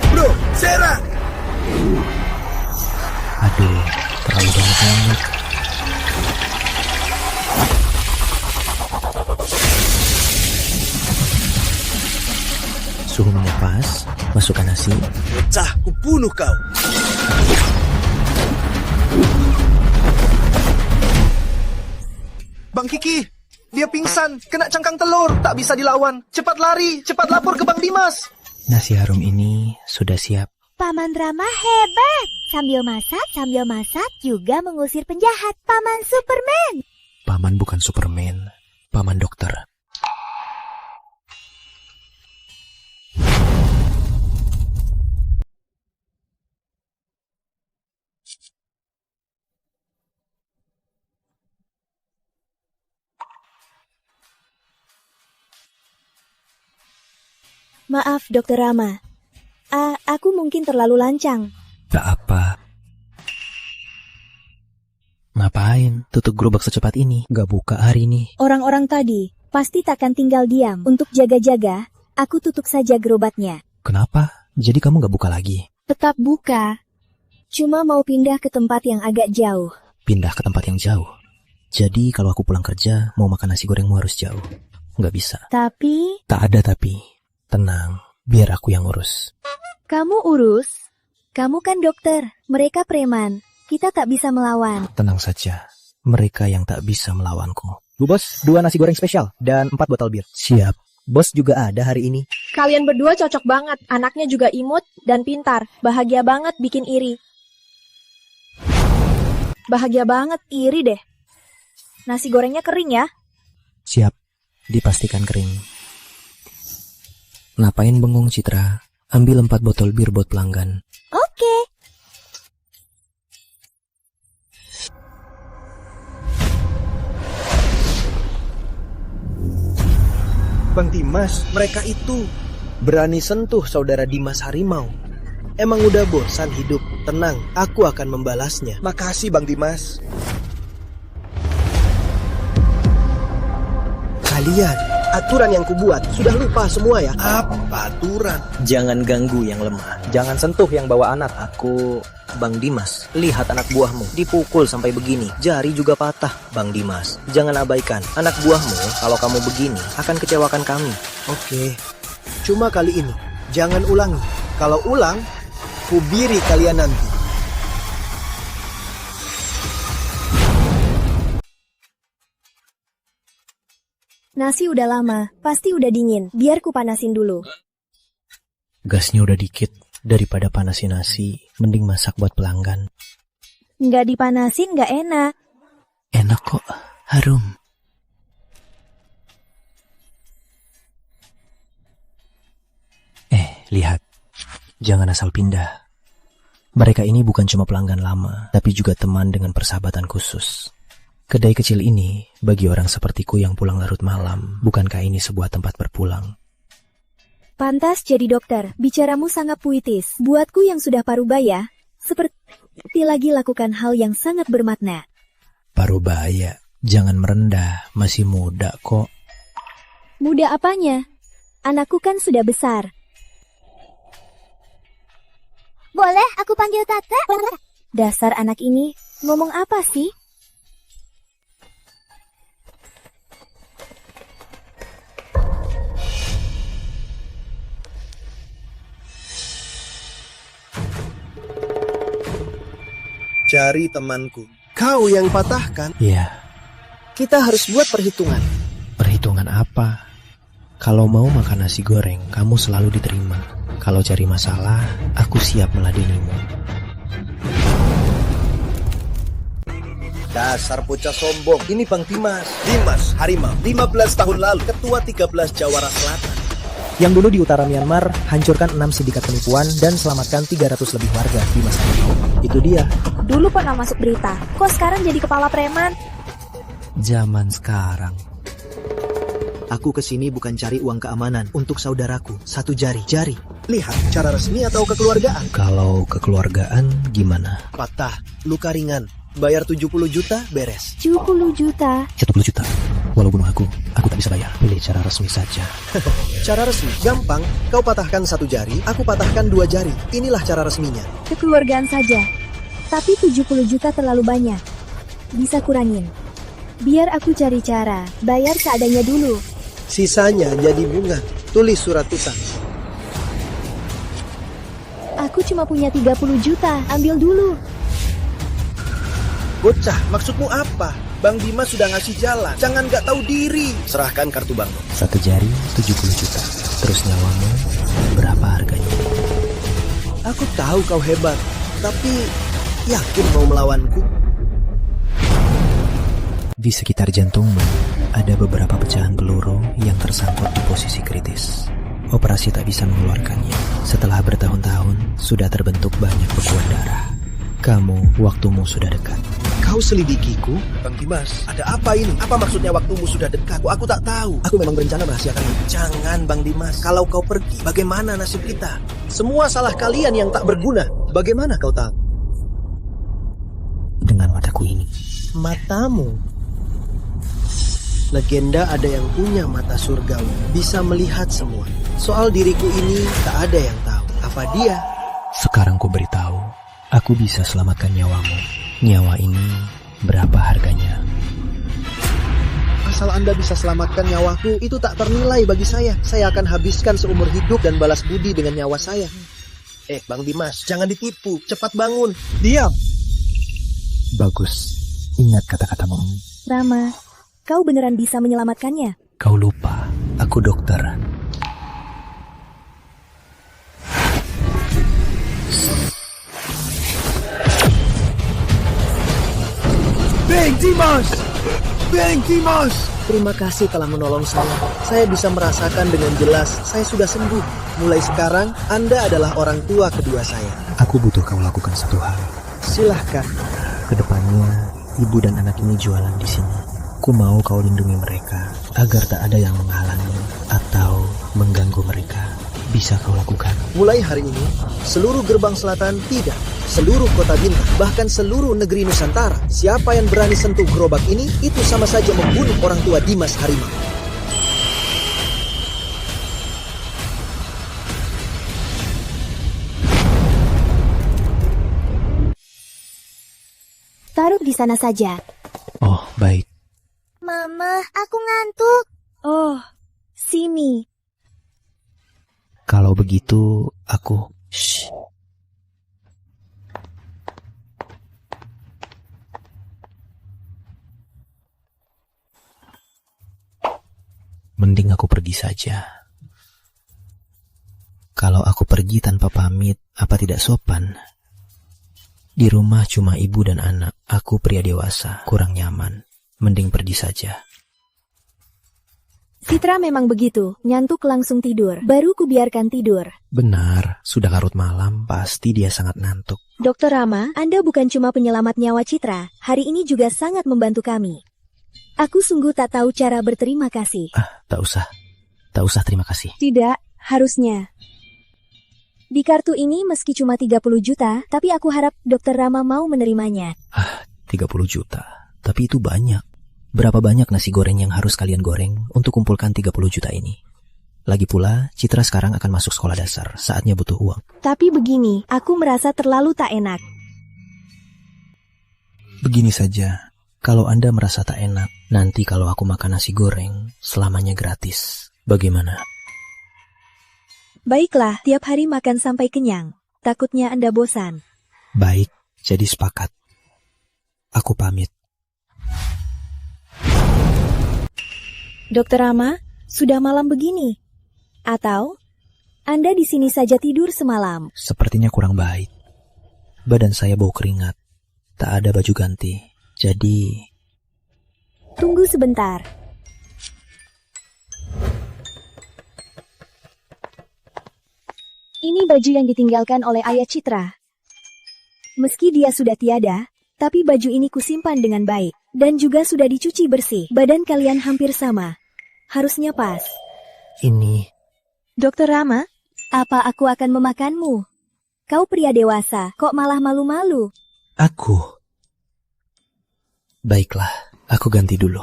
Bro, serang. Aduh, terlalu banyak minyak. Suhu minyak pas, masukkan nasi. Bocah, kubunuh kau. Bang Kiki, dia pingsan, kena cangkang telur, tak bisa dilawan. Cepat lari, cepat lapor ke Bang Dimas. Nasi harum ini sudah siap. Paman Rama hebat. Sambil masak juga mengusir penjahat. Paman Superman. Paman bukan Superman, paman dokter. Maaf, Dokter Rama. Aku mungkin terlalu lancang. Tak apa. Ngapain tutup gerobak secepat ini? Gak buka hari ini. Orang-orang tadi pasti takkan tinggal diam. Untuk jaga-jaga, aku tutup saja gerobaknya. Kenapa? Jadi kamu gak buka lagi? Tetap buka. Cuma mau pindah ke tempat yang agak jauh. Pindah ke tempat yang jauh. Jadi kalau aku pulang kerja, mau makan nasi gorengmu harus jauh. Gak bisa. Tapi, Tak ada tapi. Tenang, biar aku yang urus. kamu urus. Kamu kan dokter, mereka preman. Kita tak bisa melawan. Tenang saja, mereka yang tak bisa melawanku. Bu Bos, 2 nasi goreng spesial dan 4 botol bir. Siap. Bos juga ada hari ini. Kalian berdua cocok banget. Anaknya juga imut dan pintar. Bahagia banget bikin iri. Bahagia banget, iri deh. Nasi gorengnya kering ya. Siap, dipastikan kering. Ngapain bengong Citra? Ambil 4 botol bir buat pelanggan. Oke. Bang Dimas, mereka itu berani sentuh saudara Dimas Harimau. Emang udah bosan hidup? Tenang, aku akan membalasnya. Makasih Bang Dimas. Kalian Aturan yang kubuat sudah lupa semua ya. Apa aturan? Jangan ganggu yang lemah. Jangan sentuh yang bawa anak. Aku Bang Dimas. Lihat anak buahmu dipukul sampai begini. Jari juga patah. Bang Dimas, jangan abaikan. Anak buahmu kalau kamu begini akan kecewakan kami. Oke, cuma kali ini jangan ulangi. Kalau ulang, kubiri kalian nanti. Nasi udah lama, pasti udah dingin. Biar ku panasin dulu. Gasnya udah dikit. Daripada panasin nasi, mending masak buat pelanggan. Nggak dipanasin nggak enak. Enak kok, harum. Lihat. Jangan asal pindah. Mereka ini bukan cuma pelanggan lama, tapi juga teman dengan persahabatan khusus. Kedai kecil ini, bagi orang sepertiku yang pulang larut malam, bukankah ini sebuah tempat berpulang? Pantas jadi dokter, bicaramu sangat puitis. Buatku yang sudah parubaya, seperti lagi lakukan hal yang sangat bermakna. Parubaya, jangan merendah, masih muda kok. Muda apanya? Anakku kan sudah besar. Boleh aku panggil Tata? Dasar anak ini, ngomong apa sih? Jari temanku, kau yang patahkan. Iya. Kita harus buat perhitungan. Perhitungan apa? Kalau mau makan nasi goreng, kamu selalu diterima. Kalau cari masalah, aku siap meladenimu. Dasar bocah sombong. Ini Bang Dimas. Dimas Harimau, 15 tahun lalu ketua 13 Jawara Selatan. Yang dulu di utara Myanmar, hancurkan 6 sindikat penipuan dan selamatkan 300 lebih warga di masa Harimau. Itu dia. Dulu pernah masuk berita, kok sekarang jadi kepala preman? Zaman sekarang. Aku kesini bukan cari uang keamanan untuk saudaraku. Satu jari. Lihat, cara resmi atau kekeluargaan? Kalau kekeluargaan gimana? Patah, luka ringan. Bayar 70 juta, beres. 70 juta. 70 juta. Walau bunuh aku tak bisa bayar. Pilih cara resmi saja. Cara resmi, gampang. Kau patahkan satu jari, aku patahkan 2 jari. Inilah cara resminya. Kekeluargaan saja. Tapi 70 juta terlalu banyak. Bisa kurangin. Biar aku cari cara. Bayar seadanya dulu. Sisanya jadi bunga. Tulis surat utang. Aku cuma punya 30 juta. Ambil dulu. Bocah, maksudmu apa? Bang Dimas sudah ngasih jalan. Jangan gak tahu diri. Serahkan kartu bankmu. Satu jari 70 juta. Terus nyawamu berapa harganya? Aku tahu kau hebat. Tapi yakin mau melawanku? Di sekitar jantungmu ada beberapa pecahan peluru yang tersangkut di posisi kritis. Operasi tak bisa mengeluarkannya. Setelah bertahun-tahun, sudah terbentuk banyak bekuan darah. Kamu, waktumu sudah dekat. Kau selidikiku? Bang Dimas, ada apa ini? Apa maksudnya waktumu sudah dekat? Aku tak tahu. Aku memang berencana merahasiakannya. Jangan Bang Dimas. Kalau kau pergi, bagaimana nasib kita? Semua salah kalian yang tak berguna. Bagaimana kau tahu? Dengan mataku ini. Matamu? Legenda ada yang punya mata surgawi, bisa melihat semua. Soal diriku ini tak ada yang tahu. Apa dia? Sekarang ku beritahu, aku bisa selamatkan nyawamu. Nyawa ini berapa harganya? Asal Anda bisa selamatkan nyawaku, itu tak ternilai bagi saya. Saya akan habiskan seumur hidup dan balas budi dengan nyawa saya. Bang Dimas, jangan ditipu. Cepat bangun. Diam. Bagus. Ingat kata-katamu. Rama, kau beneran bisa menyelamatkannya? Kau lupa, aku dokter. Bang Dimas! Bang Dimas! Terima kasih telah menolong saya. Saya bisa merasakan dengan jelas saya sudah sembuh. Mulai sekarang, Anda adalah orang tua kedua saya. Aku butuh kau lakukan satu hal. Silahkan. Kedepannya, ibu dan anak ini jualan di sini. Ku mau kau lindungi mereka agar tak ada yang menghalangi atau mengganggu mereka. Bisa kau lakukan. Mulai hari ini, seluruh gerbang selatan tidak. Seluruh kota bintang, bahkan seluruh negeri Nusantara. Siapa yang berani sentuh gerobak ini, itu sama saja membunuh orang tua Dimas Harimau. Taruh di sana saja. Oh, baik. Mama, aku ngantuk. Oh, sini. Kalau begitu, aku... Shh. Mending aku pergi saja. Kalau aku pergi tanpa pamit, apa tidak sopan? Di rumah cuma ibu dan anak, aku pria dewasa, kurang nyaman. Mending pergi saja. Citra memang begitu, nyantuk langsung tidur. Baru kubiarkan tidur. Benar, sudah larut malam, pasti dia sangat ngantuk. Dokter Rama, Anda bukan cuma penyelamat nyawa Citra, hari ini juga sangat membantu kami. Aku sungguh tak tahu cara berterima kasih. Tak usah. Tak usah terima kasih. Tidak, harusnya. Di kartu ini meski cuma 30 juta, tapi aku harap Dokter Rama mau menerimanya. 30 juta. Tapi itu banyak. Berapa banyak nasi goreng yang harus kalian goreng untuk kumpulkan 30 juta ini? Lagi pula, Citra sekarang akan masuk sekolah dasar. Saatnya butuh uang. Tapi begini, aku merasa terlalu tak enak. Begini saja. Kalau Anda merasa tak enak, nanti kalau aku makan nasi goreng, selamanya gratis. Bagaimana? Baiklah, tiap hari makan sampai kenyang. Takutnya Anda bosan. Baik, jadi sepakat. Aku pamit. Dokter Rama, sudah malam begini. Atau Anda di sini saja tidur semalam? Sepertinya kurang baik. Badan saya bau keringat. Tak ada baju ganti. Jadi... Tunggu sebentar. Ini baju yang ditinggalkan oleh ayah Citra. Meski dia sudah tiada, tapi baju ini kusimpan dengan baik. Dan juga sudah dicuci bersih. Badan kalian hampir sama. Harusnya pas. Ini... Dokter Rama, apa aku akan memakanmu? Kau pria dewasa, kok malah malu-malu? Aku... Baiklah, aku ganti dulu.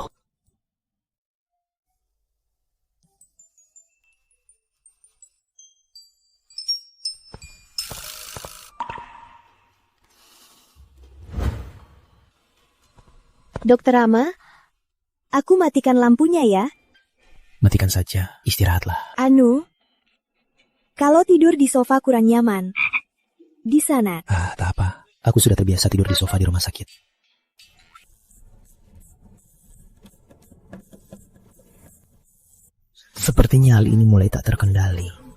Dokter Rama, aku matikan lampunya ya. Matikan saja, istirahatlah. Anu, kalau tidur di sofa kurang nyaman, di sana. Tak apa, aku sudah terbiasa tidur di sofa di rumah sakit. Sepertinya hal ini mulai tak terkendali.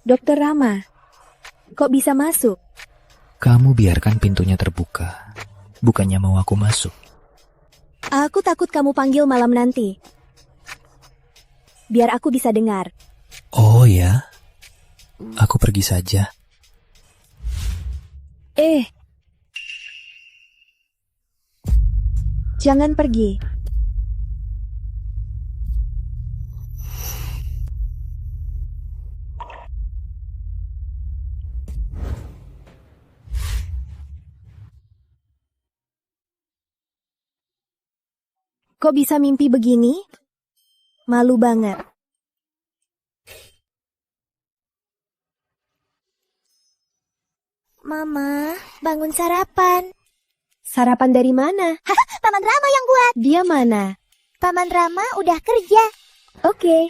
Dokter Rama, kok bisa masuk? Kamu biarkan pintunya terbuka. Bukannya mau aku masuk. Aku takut kamu panggil malam nanti. Biar aku bisa dengar. Oh ya? Aku pergi saja. Jangan pergi. Kok bisa mimpi begini? Malu banget. Mama, bangun sarapan. Sarapan dari mana? Hah, Paman Rama yang buat. Dia mana? Paman Rama udah kerja. Oke.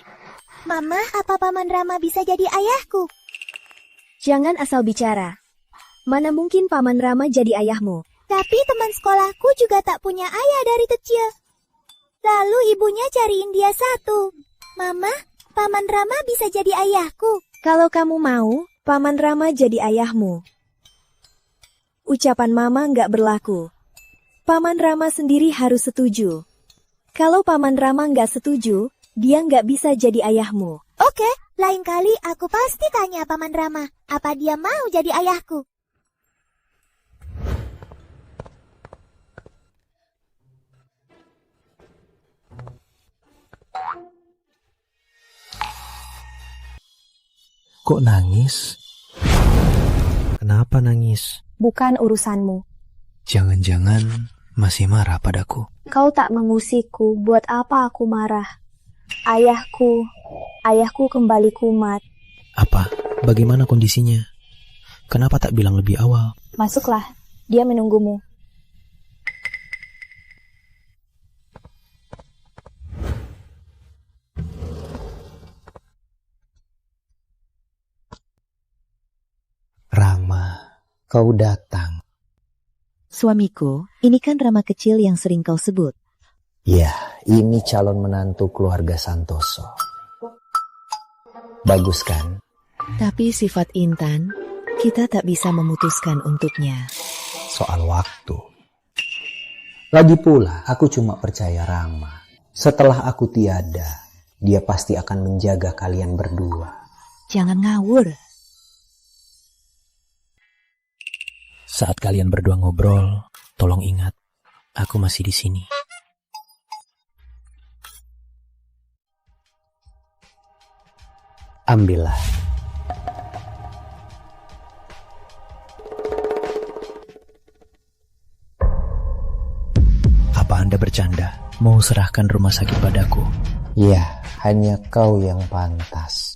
Mama, apa Paman Rama bisa jadi ayahku? Jangan asal bicara. Mana mungkin Paman Rama jadi ayahmu? Tapi teman sekolahku juga tak punya ayah dari kecil. Lalu ibunya cariin dia satu. Mama, Paman Rama bisa jadi ayahku. Kalau kamu mau, Paman Rama jadi ayahmu. Ucapan Mama nggak berlaku. Paman Rama sendiri harus setuju. Kalau Paman Rama nggak setuju, dia nggak bisa jadi ayahmu. Oke, lain kali aku pasti tanya Paman Rama, apa dia mau jadi ayahku? Kok nangis? Kenapa nangis? Bukan urusanmu. Jangan-jangan masih marah padaku. Kau tak mengusikku, buat apa aku marah? Ayahku kembali kumat. Apa? Bagaimana kondisinya? Kenapa tak bilang lebih awal? Masuklah, dia menunggumu. Rama, kau datang. Suamiku, ini kan Rama kecil yang sering kau sebut. Ya, ini calon menantu keluarga Santoso. Bagus kan? Tapi sifat Intan, kita tak bisa memutuskan untuknya. Soal waktu. Lagi pula, aku cuma percaya Rama. Setelah aku tiada, dia pasti akan menjaga kalian berdua. Jangan ngawur. Saat kalian berdua ngobrol, tolong ingat, aku masih di sini. Ambillah. Apa Anda bercanda? Mau serahkan rumah sakit padaku? Ya, hanya kau yang pantas.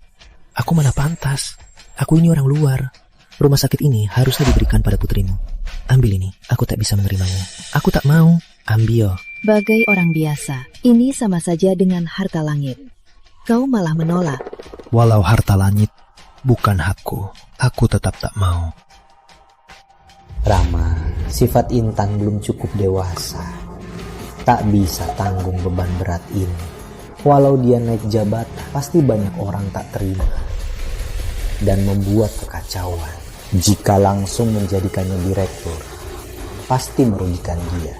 Aku mana pantas? Aku ini orang luar. Rumah sakit ini harusnya diberikan pada putrimu. Ambil ini, aku tak bisa menerimanya. Aku tak mau. Ambil. Bagai orang biasa, ini sama saja dengan harta langit. Kau malah menolak. Walau harta langit bukan hakku, aku tetap tak mau. Rama, sifat Intan belum cukup dewasa. Tak bisa tanggung beban berat ini. Walau dia naik jabatan, pasti banyak orang tak terima. Dan membuat kekacauan. Jika langsung menjadikannya direktur, pasti merugikan dia.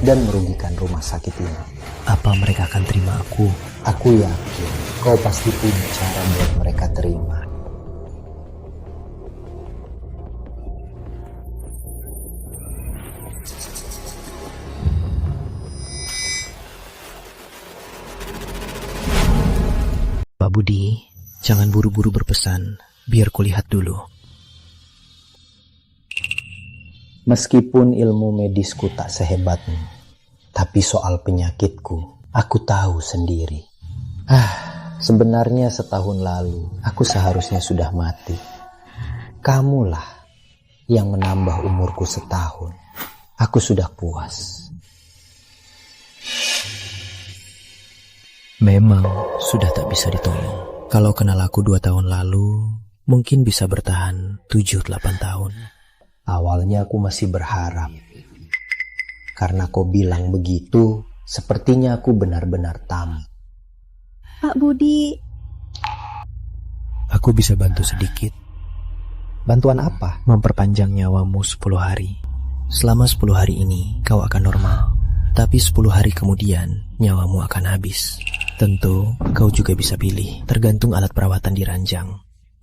Dan merugikan rumah sakit ini. Apa mereka akan terima aku? Aku yakin kau pasti punya cara buat mereka terima. Pak Budi, jangan buru-buru berpesan, biar kulihat dulu. Meskipun ilmu medisku tak sehebatmu, tapi soal penyakitku, aku tahu sendiri. Sebenarnya setahun lalu, aku seharusnya sudah mati. Kamulah yang menambah umurku setahun. Aku sudah puas. Memang sudah tak bisa ditolong. Kalau kenal aku 2 tahun lalu, mungkin bisa bertahan 7-8 tahun. Awalnya aku masih berharap. Karena kau bilang begitu, sepertinya aku benar-benar tamu. Pak Budi, aku bisa bantu sedikit. Bantuan apa? Memperpanjang nyawamu 10 hari. Selama 10 hari ini, kau akan normal. Tapi 10 hari kemudian, nyawamu akan habis. Tentu, kau juga bisa pilih. Tergantung alat perawatan di ranjang.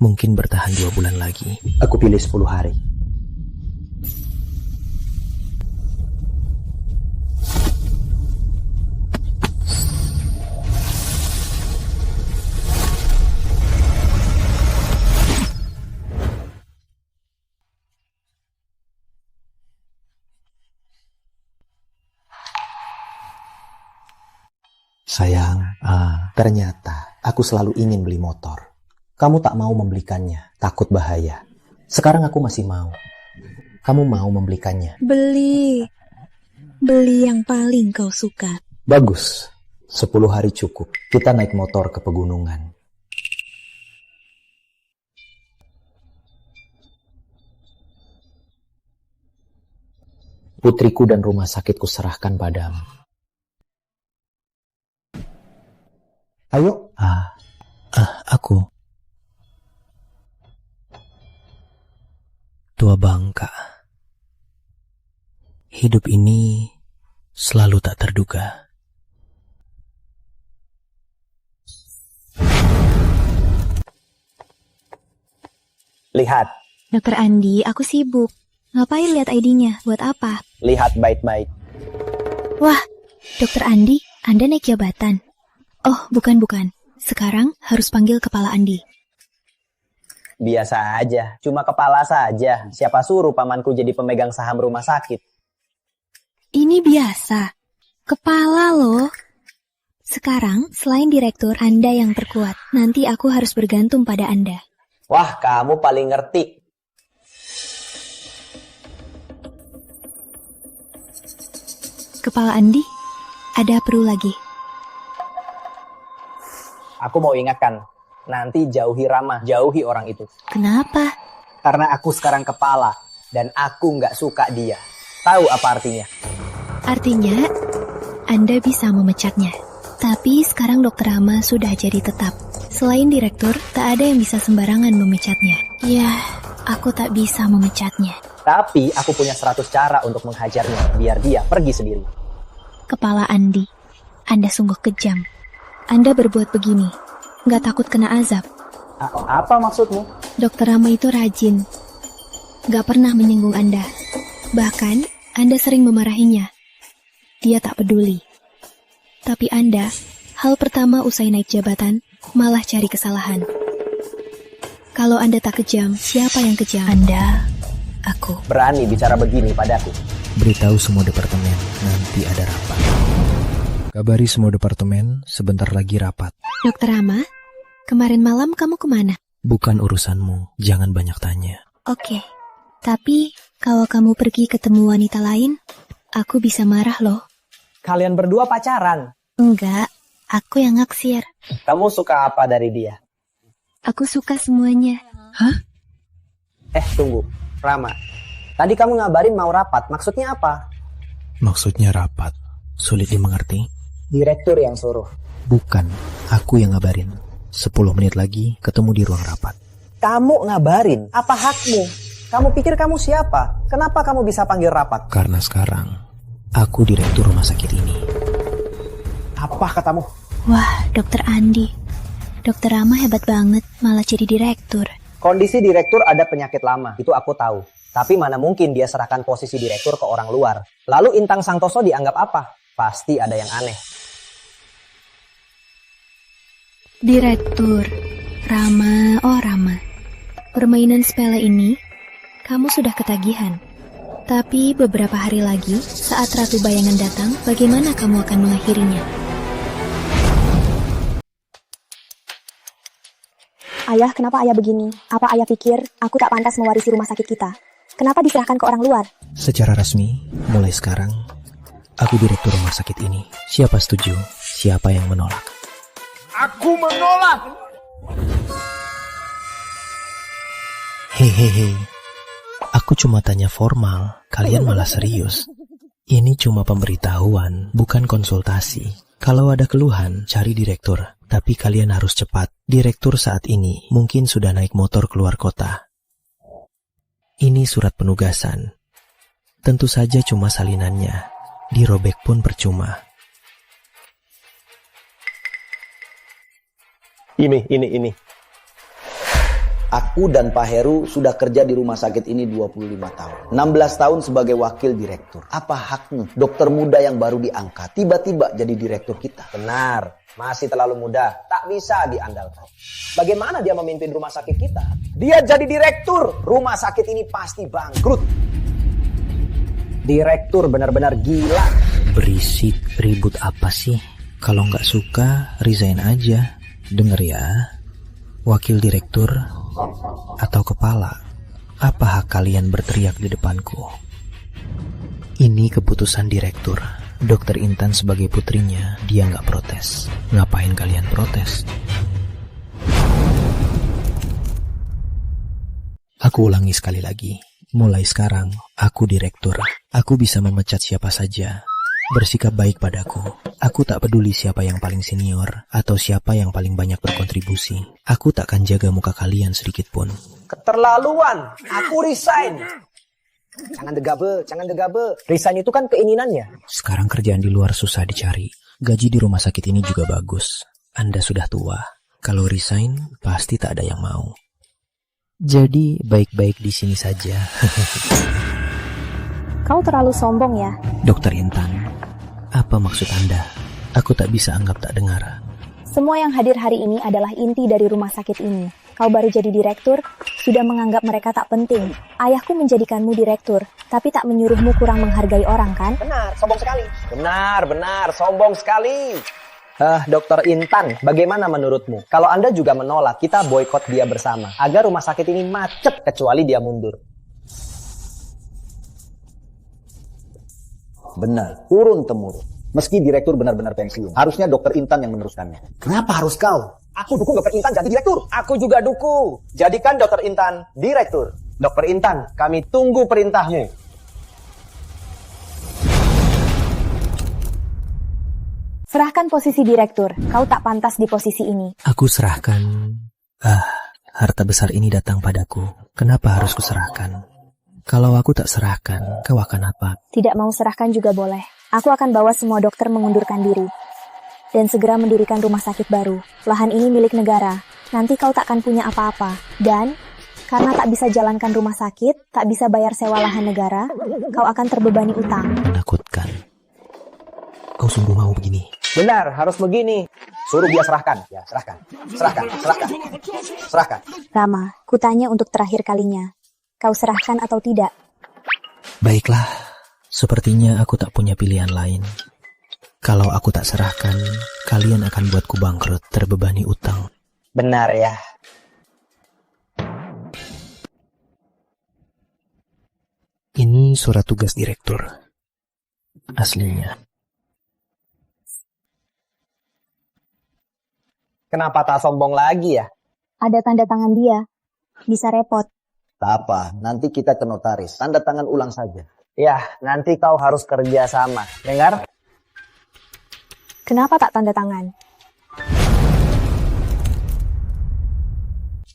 Mungkin bertahan 2 bulan lagi. Aku pilih 10 hari. Sayang, ternyata aku selalu ingin beli motor. Kamu tak mau membelikannya, takut bahaya. Sekarang aku masih mau. Kamu mau membelikannya? beli yang paling kau suka. Bagus, 10 hari cukup. Kita naik motor ke pegunungan. Putriku dan rumah sakitku serahkan padamu. Ayo. Aku. Tua bangka. Hidup ini selalu tak terduga. Lihat, Dokter Andi, aku sibuk. Ngapain lihat ID-nya? Buat apa? lihat baik-baik. Wah, Dokter Andi, Anda naik jabatan. Oh, bukan. Sekarang harus panggil Kepala Andi. Biasa aja, cuma kepala saja. Siapa suruh pamanku jadi pemegang saham rumah sakit? Ini biasa. Kepala loh. Sekarang, selain direktur, Anda yang terkuat. Nanti aku harus bergantung pada Anda. Wah, kamu paling ngerti. Kepala Andi, ada perlu lagi. Aku mau ingatkan, nanti jauhi Rama, jauhi orang itu. Kenapa? Karena aku sekarang kepala, dan aku nggak suka dia. Tahu apa artinya? Artinya, Anda bisa memecatnya. Tapi sekarang Dokter Rama sudah jadi tetap. Selain direktur, tak ada yang bisa sembarangan memecatnya. Ya, aku tak bisa memecatnya. Tapi aku punya 100 cara untuk menghajarnya, biar dia pergi sendiri. Kepala Andi, Anda sungguh kejam. Anda berbuat begini, nggak takut kena azab. Apa maksudmu? Dokter Rama itu rajin. Nggak pernah menyinggung Anda. Bahkan, Anda sering memarahinya. Dia tak peduli. Tapi Anda, hal pertama usai naik jabatan, malah cari kesalahan. Kalau Anda tak kejam, siapa yang kejam? Anda, aku. Berani bicara begini padaku. Beritahu semua departemen, nanti ada rapat. Kabari semua departemen, sebentar lagi rapat. Dokter Rama, kemarin malam kamu kemana? Bukan urusanmu, jangan banyak tanya. Oke, tapi kalau kamu pergi ketemu wanita lain, aku bisa marah loh. Kalian berdua pacaran? Enggak, aku yang naksir. Kamu suka apa dari dia? Aku suka semuanya. Hah? Tunggu, Rama. Tadi kamu ngabarin mau rapat, maksudnya apa? Maksudnya rapat, sulit dimengerti. Direktur yang suruh. Bukan, aku yang ngabarin. 10 menit lagi ketemu di ruang rapat. Kamu ngabarin? Apa hakmu? Kamu pikir kamu siapa? Kenapa kamu bisa panggil rapat? Karena sekarang, aku direktur rumah sakit ini. Apa katamu? Wah, Dokter Andi. Dokter Rama hebat banget, malah jadi direktur. Kondisi direktur ada penyakit lama, itu aku tahu. Tapi mana mungkin dia serahkan posisi direktur ke orang luar. Lalu Intang Santoso dianggap apa? Pasti ada yang aneh. Direktur, Rama, oh Rama. Permainan sepele ini, kamu sudah ketagihan. Tapi beberapa hari lagi, saat Ratu Bayangan datang, bagaimana kamu akan mengakhirinya? Ayah, kenapa ayah begini? Apa ayah pikir aku tak pantas mewarisi rumah sakit kita? Kenapa diserahkan ke orang luar? Secara resmi, mulai sekarang, aku direktur rumah sakit ini. Siapa setuju, siapa yang menolak? Aku menolak! Hehehe, aku cuma tanya formal, kalian malah serius. Ini cuma pemberitahuan, bukan konsultasi. Kalau ada keluhan, cari direktur. Tapi kalian harus cepat. Direktur saat ini mungkin sudah naik motor keluar kota. Ini surat penugasan. Tentu saja cuma salinannya. Dirobek pun percuma. Ini. Aku dan Pak Heru sudah kerja di rumah sakit ini 25 tahun. 16 tahun sebagai wakil direktur. Apa hakmu, dokter muda yang baru diangkat, tiba-tiba jadi direktur kita? Benar, masih terlalu muda, tak bisa diandalkan. Bagaimana dia memimpin rumah sakit kita? Dia jadi direktur, rumah sakit ini pasti bangkrut. Direktur benar-benar gila. Berisik, ribut apa sih? Kalau nggak suka, resign aja. Dengar ya, wakil direktur atau kepala, apa hak kalian berteriak di depanku? Ini keputusan direktur. Dokter Intan sebagai putrinya, dia nggak protes. Ngapain kalian protes? Aku ulangi sekali lagi. Mulai sekarang, aku direktur. Aku bisa memecat siapa saja. Bersikap baik padaku. Aku tak peduli siapa yang paling senior atau siapa yang paling banyak berkontribusi. Aku tak akan jaga muka kalian sedikit pun. Keterlaluan, aku resign. Jangan degabe. Resign itu kan keinginannya. Sekarang kerjaan di luar susah dicari. Gaji di rumah sakit ini juga bagus. Anda sudah tua. Kalau resign, pasti tak ada yang mau. Jadi baik-baik di sini saja. Kau terlalu sombong ya. Dokter Intan, apa maksud Anda? Aku tak bisa anggap tak dengar. Semua yang hadir hari ini adalah inti dari rumah sakit ini. Kau baru jadi direktur, sudah menganggap mereka tak penting. Ayahku menjadikanmu direktur, tapi tak menyuruhmu kurang menghargai orang, kan? Benar, sombong sekali. Benar, sombong sekali. Dokter Intan, bagaimana menurutmu? Kalau Anda juga menolak, kita boykot dia bersama. Agar rumah sakit ini macet kecuali dia mundur. Benar, turun-temurun. Meski direktur benar-benar pensiun, harusnya dokter Intan yang meneruskannya. Kenapa harus kau? Aku dukung dokter Intan jadi direktur. Aku juga dukung. Jadikan dokter Intan direktur. Dokter Intan, kami tunggu perintahmu. Serahkan posisi direktur. Kau tak pantas di posisi ini. Aku serahkan. Harta besar ini datang padaku. Kenapa harus kuserahkan? Kalau aku tak serahkan, kau akan apa? Tidak mau serahkan juga boleh. Aku akan bawa semua dokter mengundurkan diri. Dan segera mendirikan rumah sakit baru. Lahan ini milik negara. Nanti kau takkan punya apa-apa. Dan karena tak bisa jalankan rumah sakit, tak bisa bayar sewa lahan negara, kau akan terbebani utang. Menakutkan. Kau sungguh mau begini? Benar, harus begini. Suruh dia serahkan. Ya, serahkan. Rama, kutanya untuk terakhir kalinya. Kau serahkan atau tidak? Baiklah, sepertinya aku tak punya pilihan lain. Kalau aku tak serahkan, kalian akan buatku bangkrut, terbebani utang. Benar ya. Ini surat tugas direktur. Aslinya. Kenapa tak sombong lagi ya? Ada tanda tangan dia. Bisa repot. Tak apa, nanti kita ke notaris. Tanda tangan ulang saja. Ya, nanti kau harus kerja sama. Dengar? Kenapa tak tanda tangan?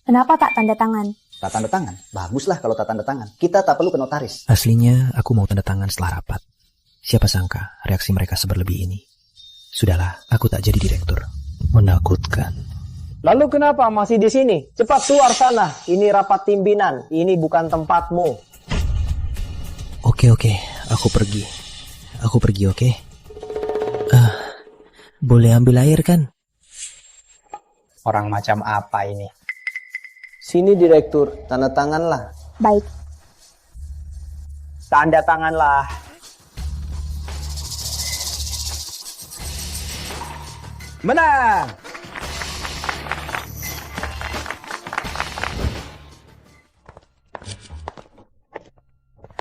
Kenapa tak tanda tangan? Tak tanda tangan? Baguslah kalau tak tanda tangan. Kita tak perlu ke notaris. Aslinya aku mau tanda tangan setelah rapat. Siapa sangka reaksi mereka seberlebih ini. Sudahlah, aku tak jadi direktur. Menakutkan. Lalu kenapa masih di sini? Cepat keluar sana. Ini rapat pimpinan. Ini bukan tempatmu. Oke, aku pergi. Oke. Boleh ambil air kan? Orang macam apa ini? Sini direktur, tanda tanganlah. Baik. Tanda tanganlah. Menang!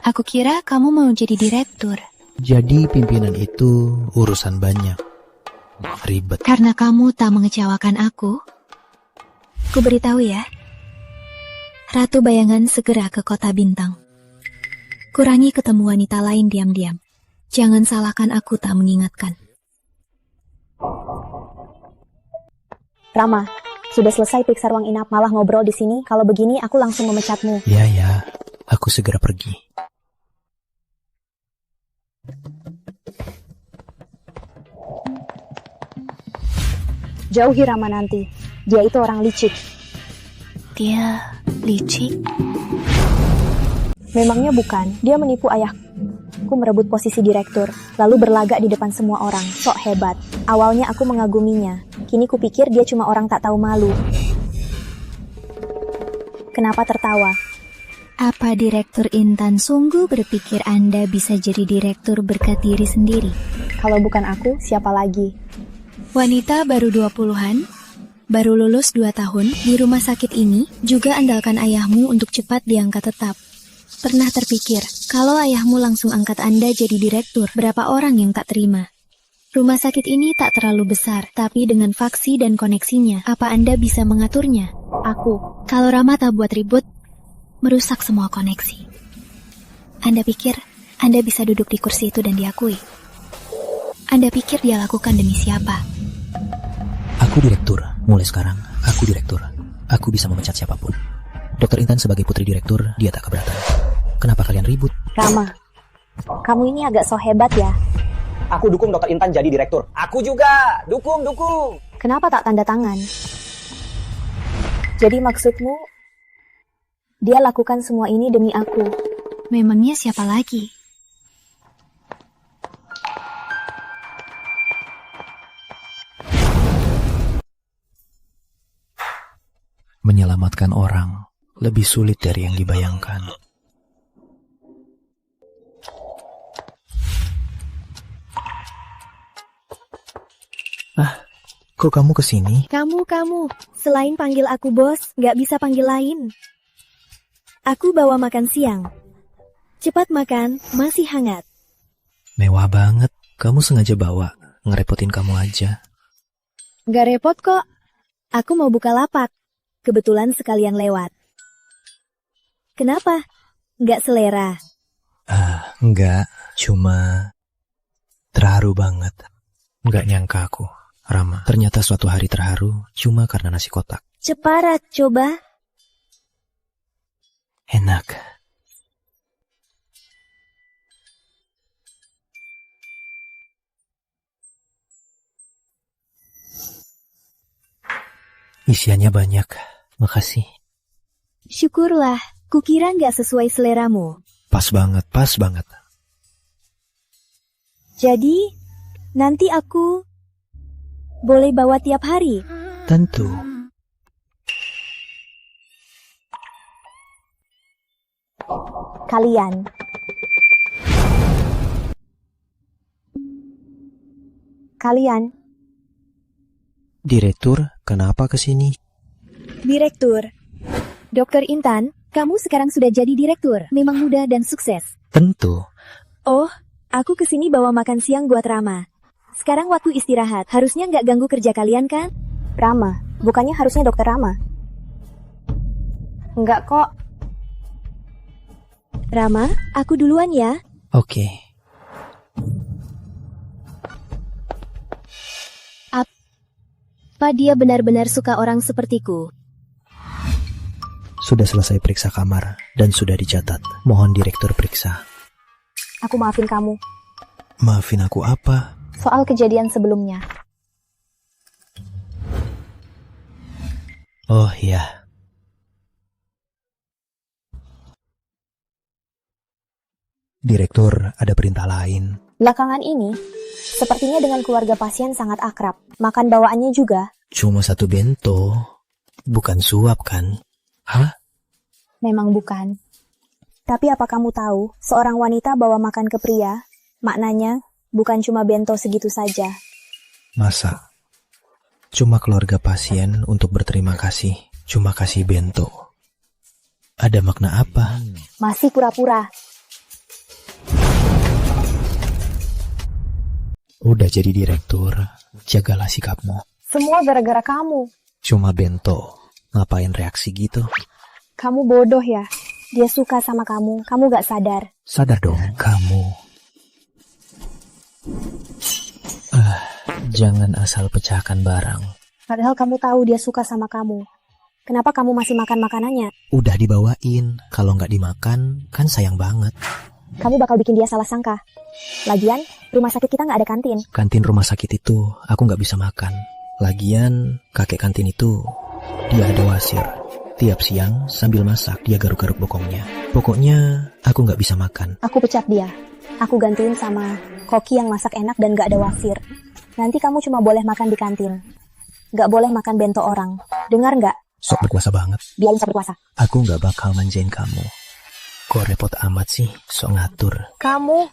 Aku kira kamu mau jadi direktur. Jadi pimpinan itu urusan banyak. Ribet. Karena kamu tak mengecewakan aku, ku beritahu ya. Ratu Bayangan segera ke Kota Bintang. Kurangi ketemu wanita lain diam-diam. Jangan salahkan aku tak mengingatkan. Rama, sudah selesai periksa ruang inap, malah ngobrol di sini. Kalau begini aku langsung memecatmu. Ya, aku segera pergi. Jauhi Rama nanti. Dia itu orang licik. Dia licik? Memangnya bukan. Dia menipu ayahku merebut posisi direktur, lalu berlagak di depan semua orang. Sok hebat. Awalnya aku mengaguminya. Kini kupikir dia cuma orang tak tahu malu. Kenapa tertawa? Apa Direktur Intan sungguh berpikir Anda bisa jadi direktur berkat diri sendiri? Kalau bukan aku, siapa lagi? Wanita baru 20-an, baru lulus 2 tahun, di rumah sakit ini juga andalkan ayahmu untuk cepat diangkat tetap. Pernah terpikir, kalau ayahmu langsung angkat Anda jadi direktur, berapa orang yang tak terima? Rumah sakit ini tak terlalu besar, tapi dengan faksi dan koneksinya, apa Anda bisa mengaturnya? Aku. Kalau Rama tak buat ribut, merusak semua koneksi. Anda pikir Anda bisa duduk di kursi itu dan diakui? Anda pikir dia lakukan demi siapa? Aku direktur. Mulai sekarang, aku direktur. Aku bisa memecat siapapun. Dokter Intan sebagai putri direktur, dia tak keberatan. Kenapa kalian ribut? Rama, kamu ini agak so hebat ya. Aku dukung Dokter Intan jadi direktur. Aku juga. Dukung. Kenapa tak tanda tangan? Jadi maksudmu, Dia lakukan semua ini demi aku. Memangnya siapa lagi? Menyelamatkan orang lebih sulit dari yang dibayangkan. Kok kamu kesini? Kamu. Selain panggil aku bos, nggak bisa panggil lain. Aku bawa makan siang. Cepat makan, masih hangat. Mewah banget. Kamu sengaja bawa. Ngerepotin kamu aja. Nggak repot kok. Aku mau buka lapak. Kebetulan sekalian lewat. Kenapa? Nggak selera? Enggak. Cuma terharu banget. Nggak nyangka aku, Rama. Ternyata suatu hari terharu cuma karena nasi kotak. Ceparat, coba. Enak. Isiannya banyak. Makasih. Syukurlah, kukira nggak sesuai seleramu. Pas banget. Jadi, nanti aku boleh bawa tiap hari? Tentu. Kalian. Direktur, kenapa kesini? Direktur. Dokter Intan, kamu sekarang sudah jadi direktur. Memang muda dan sukses. Tentu. Oh, aku kesini bawa makan siang buat Rama. Sekarang waktu istirahat. Harusnya nggak ganggu kerja kalian kan? Rama, bukannya harusnya dokter Rama. Enggak kok. Rama, aku duluan ya. Oke. Apa dia benar-benar suka orang sepertiku? Sudah selesai periksa kamar dan sudah dicatat. Mohon direktur periksa. Aku maafin kamu. Maafin aku apa? Soal kejadian sebelumnya. Oh iya. Direktur, ada perintah lain. Belakangan ini, sepertinya dengan keluarga pasien sangat akrab. Makan bawaannya juga. Cuma satu bento. Bukan suap kan? Hah? Memang bukan. Tapi apa kamu tahu, seorang wanita bawa makan ke pria, maknanya bukan cuma bento segitu saja. Masa? Cuma keluarga pasien untuk berterima kasih. Cuma kasih bento. Ada makna apa? Masih pura-pura. Udah jadi direktur, jagalah sikapmu. Semua gara-gara kamu. Cuma bento. Ngapain reaksi gitu? Kamu bodoh ya. Dia suka sama kamu gak sadar. Sadar dong, kamu. Jangan asal pecahkan barang. Padahal kamu tahu dia suka sama kamu. Kenapa kamu masih makan makanannya? Udah dibawain. Kalau nggak dimakan, kan sayang banget. Kamu bakal bikin dia salah sangka. Lagian, rumah sakit kita nggak ada kantin. Kantin rumah sakit itu, aku nggak bisa makan. Lagian, kakek kantin itu, dia ada wasir. Tiap siang, sambil masak, dia garuk-garuk bokongnya. Pokoknya, aku nggak bisa makan. Aku pecat dia. Aku gantiin sama koki yang masak enak dan nggak ada wasir. Nanti kamu cuma boleh makan di kantin. Nggak boleh makan bento orang. Dengar nggak? Sok berkuasa banget. Biarin sok berkuasa. Aku nggak bakal manjain kamu. Kok repot amat sih, sok ngatur. Kamu...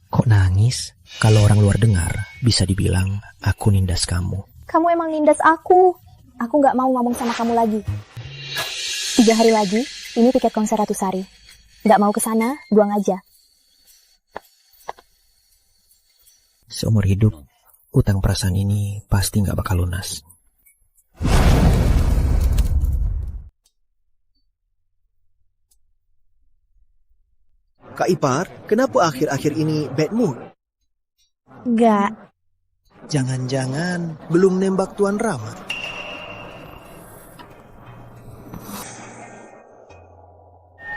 Kok nangis? Kalau orang luar dengar, bisa dibilang aku nindas kamu. Kamu emang nindas aku. Aku nggak mau ngomong sama kamu lagi. 3 hari lagi, ini tiket konser Ratu Sari. Nggak mau kesana, buang aja. Seumur hidup, utang perasaan ini pasti nggak bakal lunas. Kak Ipar, kenapa akhir-akhir ini bad mood? Nggak. Jangan-jangan belum nembak Tuan Rama?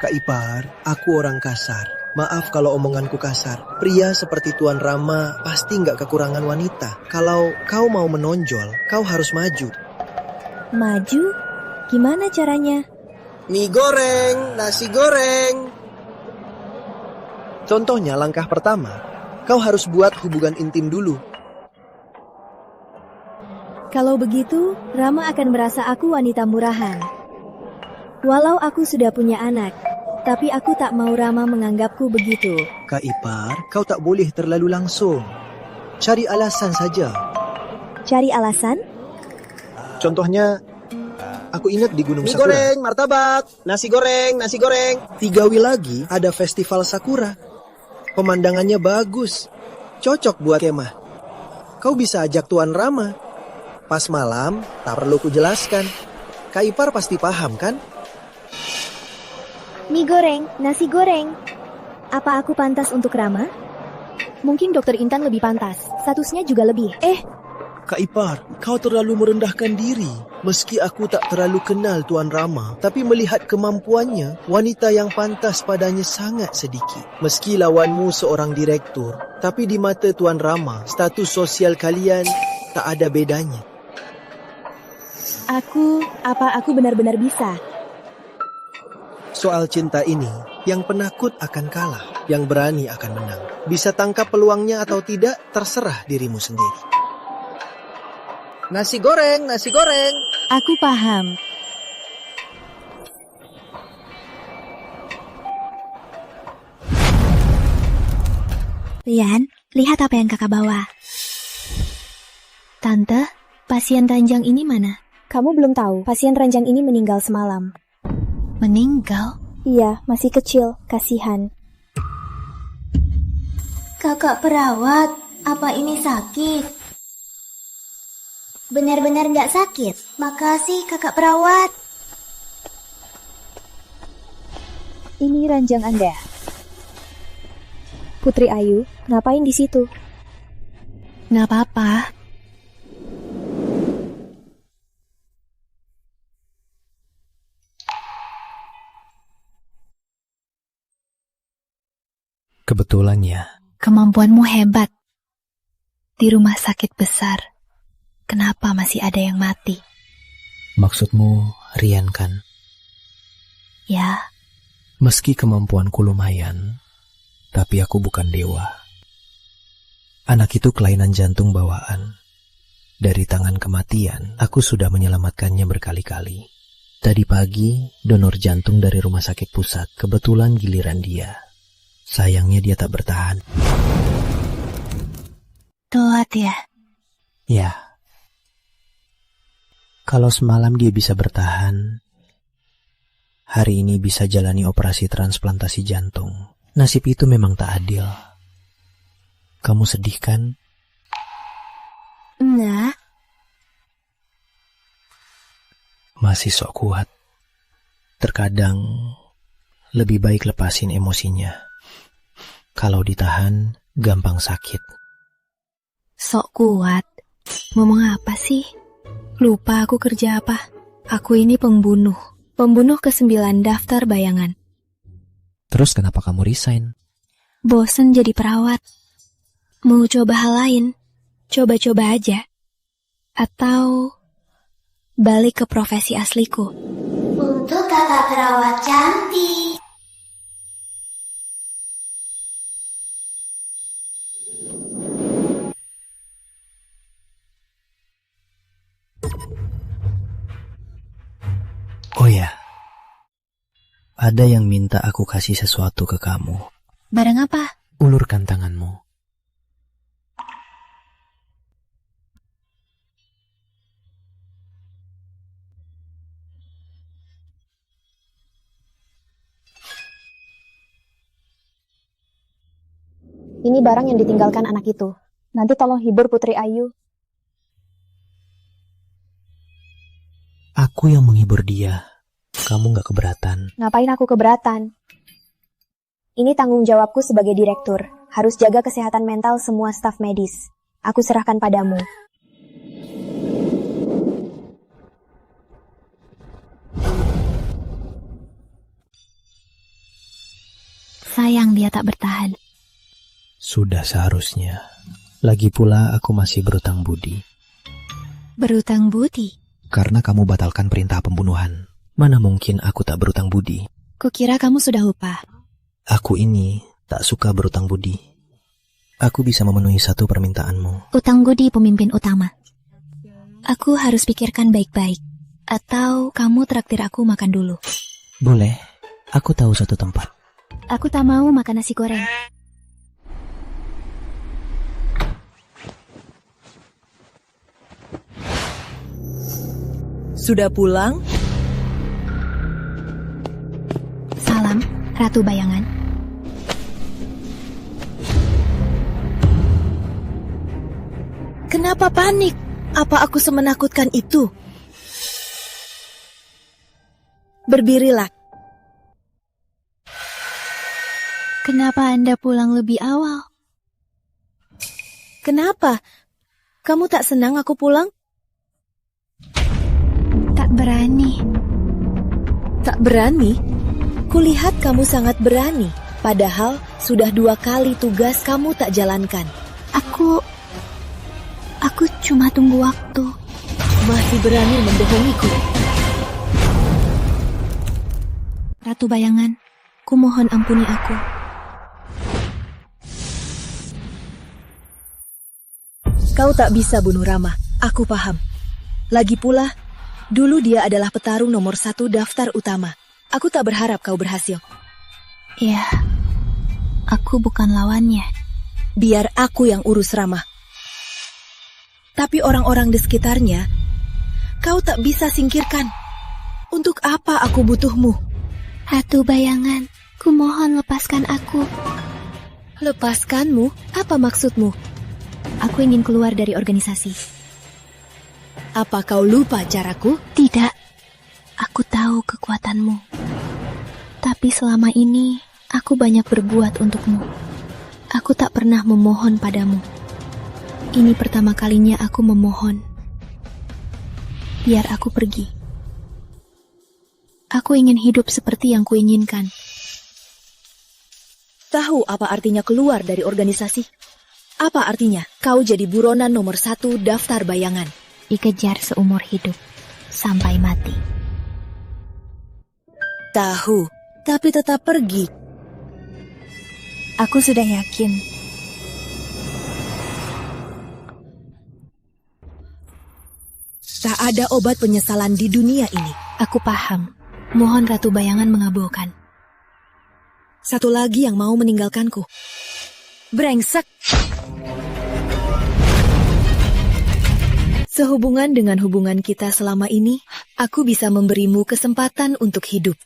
Kak Ipar, aku orang kasar. Maaf kalau omonganku kasar. Pria seperti Tuan Rama pasti nggak kekurangan wanita. Kalau kau mau menonjol, kau harus maju. Maju? Gimana caranya? Mie goreng, nasi goreng. Contohnya langkah pertama, kau harus buat hubungan intim dulu. Kalau begitu, Rama akan merasa aku wanita murahan. Walau aku sudah punya anak, tapi aku tak mau Rama menganggapku begitu. Kak Ipar, kau tak boleh terlalu langsung. Cari alasan saja. Cari alasan? Contohnya, aku ingat di Gunung Mie Sakura. goreng, martabak, nasi goreng, nasi goreng. 3 Wi lagi ada festival Sakura. Pemandangannya bagus. Cocok buat kemah. Kau bisa ajak Tuan Rama. Pas malam, tak perlu kujelaskan. Kak Ipar pasti paham kan? Mie goreng, nasi goreng. Apa aku pantas untuk Rama? Mungkin Dokter Intan lebih pantas. Statusnya juga lebih. Kak Ipar, kau terlalu merendahkan diri. Meski aku tak terlalu kenal Tuan Rama, tapi melihat kemampuannya, wanita yang pantas padanya sangat sedikit. Meski lawanmu seorang direktur, tapi di mata Tuan Rama, status sosial kalian tak ada bedanya. Apa aku benar-benar bisa? Soal cinta ini, yang penakut akan kalah, yang berani akan menang. Bisa tangkap peluangnya atau tidak, terserah dirimu sendiri. Nasi goreng, nasi goreng. Aku paham. Rian, lihat apa yang kakak bawa. Tante, pasien ranjang ini mana? Kamu belum tahu, pasien ranjang ini meninggal semalam. Meninggal? Iya, masih kecil, kasihan. Kakak perawat, apa ini sakit? Benar-benar nggak sakit. Makasih kakak perawat. Ini ranjang Anda. Putri Ayu, ngapain di situ? Nggak apa-apa. Kebetulan ya. Kemampuanmu hebat. Di rumah sakit besar, kenapa masih ada yang mati? Maksudmu Rian kan? Ya, Meski kemampuanku lumayan, tapi aku bukan dewa. Anak itu kelainan jantung bawaan. Dari tangan kematian, aku sudah menyelamatkannya berkali-kali. Tadi pagi, donor jantung dari rumah sakit pusat, kebetulan giliran dia. Sayangnya dia tak bertahan. telat ya. Ya. Kalau semalam dia bisa bertahan, hari ini bisa jalani operasi transplantasi jantung. Nasib itu memang tak adil. Kamu sedih kan? Enggak. Masih sok kuat. Terkadang lebih baik lepasin emosinya. Kalau ditahan, gampang sakit. Sok kuat. Ngomong apa sih? Lupa aku kerja apa. Aku ini pembunuh. Pembunuh ke-9 daftar bayangan. Terus kenapa kamu resign? Bosen jadi perawat. Mau coba hal lain. Coba-coba aja. Atau balik ke profesi asliku. Untuk kakak perawat cantik. Oh ya, ada yang minta aku kasih sesuatu ke kamu. Barang apa? Ulurkan tanganmu. Ini barang yang ditinggalkan anak itu. Nanti tolong hibur Putri Ayu. Aku yang menghibur dia. Kamu gak keberatan? Ngapain aku keberatan? Ini tanggung jawabku sebagai direktur. Harus jaga kesehatan mental semua staf medis. Aku serahkan padamu. Sayang dia tak bertahan. Sudah seharusnya. Lagi pula aku masih berutang budi. Berutang budi? Karena kamu batalkan perintah pembunuhan. Mana mungkin aku tak berutang budi? Kukira kamu sudah lupa. Aku ini tak suka berutang budi. Aku bisa memenuhi satu permintaanmu. Utang budi pemimpin utama. Aku harus pikirkan baik-baik. Atau kamu traktir aku makan dulu. Boleh, aku tahu satu tempat. Aku tak mau makan nasi goreng. Sudah pulang? Salam, Ratu Bayangan. Kenapa panik? Apa aku semenakutkan itu? Berdirilah. Kenapa Anda pulang lebih awal? Kenapa? Kamu tak senang aku pulang? Tak berani. Tak berani? Kulihat kamu sangat berani. Padahal sudah 2 kali tugas kamu tak jalankan. Aku cuma tunggu waktu. Masih berani membohongiku. Ratu Bayangan, kumohon ampuni aku. Kau tak bisa bunuh Rama, aku paham. Lagi pula, dulu dia adalah petarung nomor 1 daftar utama. Aku tak berharap kau berhasil. Ya, aku bukan lawannya. Biar aku yang urus Rama. Tapi orang-orang di sekitarnya, kau tak bisa singkirkan. Untuk apa aku butuhmu? Ratu Bayangan, kumohon lepaskan aku. Lepaskanmu? Apa maksudmu? Aku ingin keluar dari organisasi. Apa kau lupa caraku? Tidak. Aku tahu kekuatanmu. Tapi selama ini, aku banyak berbuat untukmu. Aku tak pernah memohon padamu. Ini pertama kalinya aku memohon. Biar aku pergi. Aku ingin hidup seperti yang kuinginkan. Tahu apa artinya keluar dari organisasi? Apa artinya kau jadi buronan nomor 1 daftar bayangan? Dikejar seumur hidup, sampai mati. Tahu, tapi tetap pergi. Aku sudah yakin. Tak ada obat penyesalan di dunia ini. Aku paham. Mohon Ratu Bayangan mengabulkan. Satu lagi yang mau meninggalkanku. Brengsek. Sehubungan dengan hubungan kita selama ini, aku bisa memberimu kesempatan untuk hidup.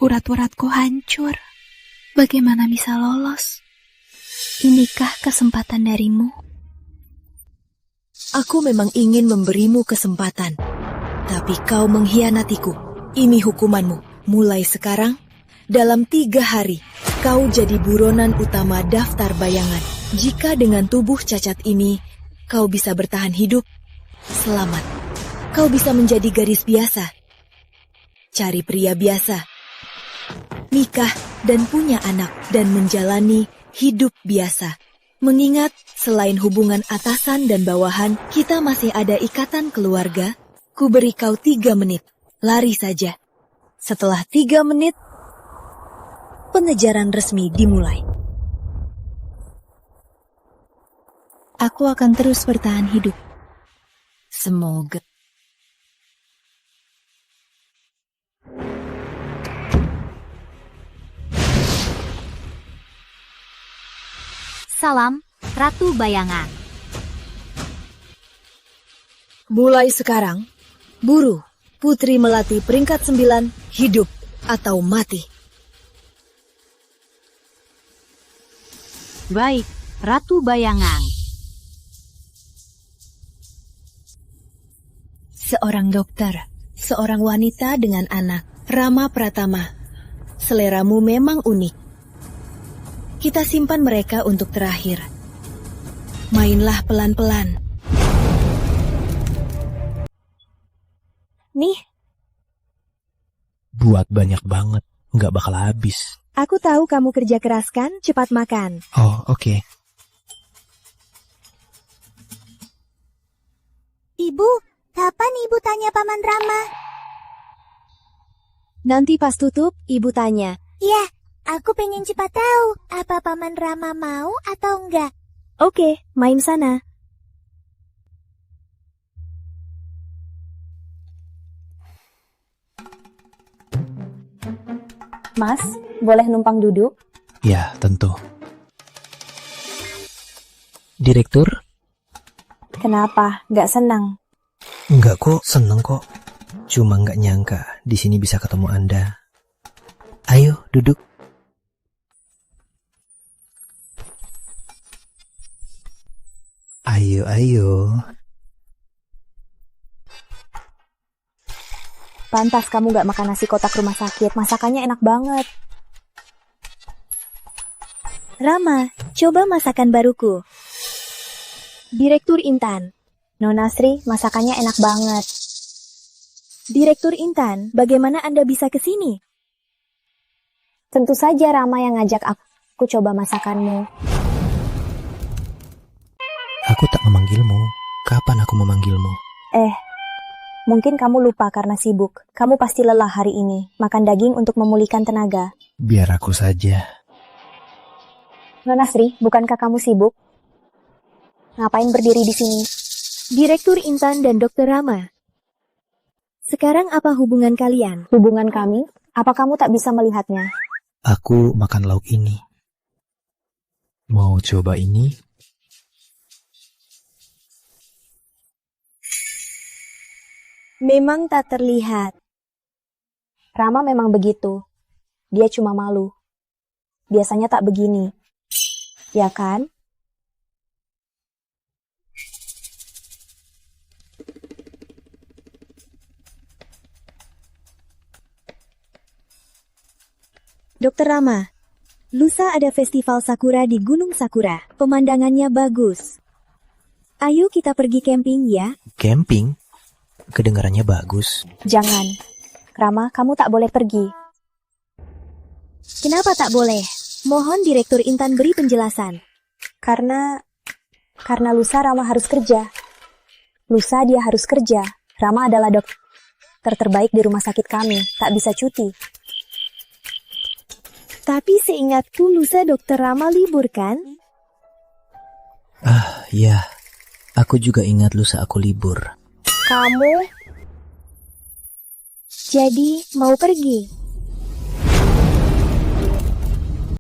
Urat-uratku hancur. Bagaimana bisa lolos? Inikah kesempatan darimu? Aku memang ingin memberimu kesempatan. Tapi kau mengkhianatiku. Ini hukumanmu. Mulai sekarang, dalam 3 hari, kau jadi buronan utama daftar bayangan. Jika dengan tubuh cacat ini, kau bisa bertahan hidup, selamat. Kau bisa menjadi gadis biasa. Cari pria biasa. Nikah dan punya anak dan menjalani hidup biasa. Mengingat selain hubungan atasan dan bawahan, kita masih ada ikatan keluarga. Ku beri kau 3 menit. Lari saja. Setelah 3 menit, pengejaran resmi dimulai. Aku akan terus bertahan hidup. Semoga. Salam, Ratu Bayangan. Mulai sekarang, buru, Putri Melati peringkat 9, hidup atau mati. Baik, Ratu Bayangan. Seorang dokter, seorang wanita dengan anak, Rama Pratama. Seleramu memang unik. Kita simpan mereka untuk terakhir. Mainlah pelan-pelan. Nih, Buat banyak banget. nggak bakal habis. Aku tahu kamu kerja keras kan? Cepat makan. Oh, oke. Ibu, kapan ibu tanya Paman Rama? Nanti pas tutup, ibu tanya. Ya, aku pengen cepat tahu apa Paman Rama mau atau enggak. Oke, main sana. Mas, boleh numpang duduk? Ya, tentu. Direktur? Kenapa? Nggak senang? Enggak kok, seneng kok. Cuma nggak nyangka di sini bisa ketemu Anda. Ayo, duduk. Ayo. Pantas kamu nggak makan nasi kotak rumah sakit. Masakannya enak banget. Rama, coba masakan baruku. Direktur Intan. Nona Sri, masakannya enak banget. Direktur Intan, bagaimana Anda bisa ke sini? Tentu saja Rama yang ngajak aku coba masakanmu. Aku tak memanggilmu. Kapan aku memanggilmu? Mungkin kamu lupa karena sibuk. Kamu pasti lelah hari ini. Makan daging untuk memulihkan tenaga. Biar aku saja. Nona Sri, bukankah kamu sibuk? Ngapain berdiri di sini? Direktur Intan dan Dr. Rama. Sekarang apa hubungan kalian? Hubungan kami? Apa kamu tak bisa melihatnya? Aku makan lauk ini. Mau coba ini? Memang tak terlihat. Rama memang begitu. Dia cuma malu. Biasanya tak begini. Ya kan? Dr. Rama, lusa ada festival Sakura di Gunung Sakura. Pemandangannya bagus. Ayo kita pergi camping ya. Camping? Kedengarannya bagus. Jangan. Rama, kamu tak boleh pergi. Kenapa tak boleh? Mohon Direktur Intan beri penjelasan. Karena lusa Rama harus kerja. Lusa dia harus kerja. Rama adalah dokter terbaik di rumah sakit kami. Tak bisa cuti. Tapi seingatku lusa Dokter Rama libur kan? Ya. Aku juga ingat lusa aku libur. Kamu? Jadi, mau pergi?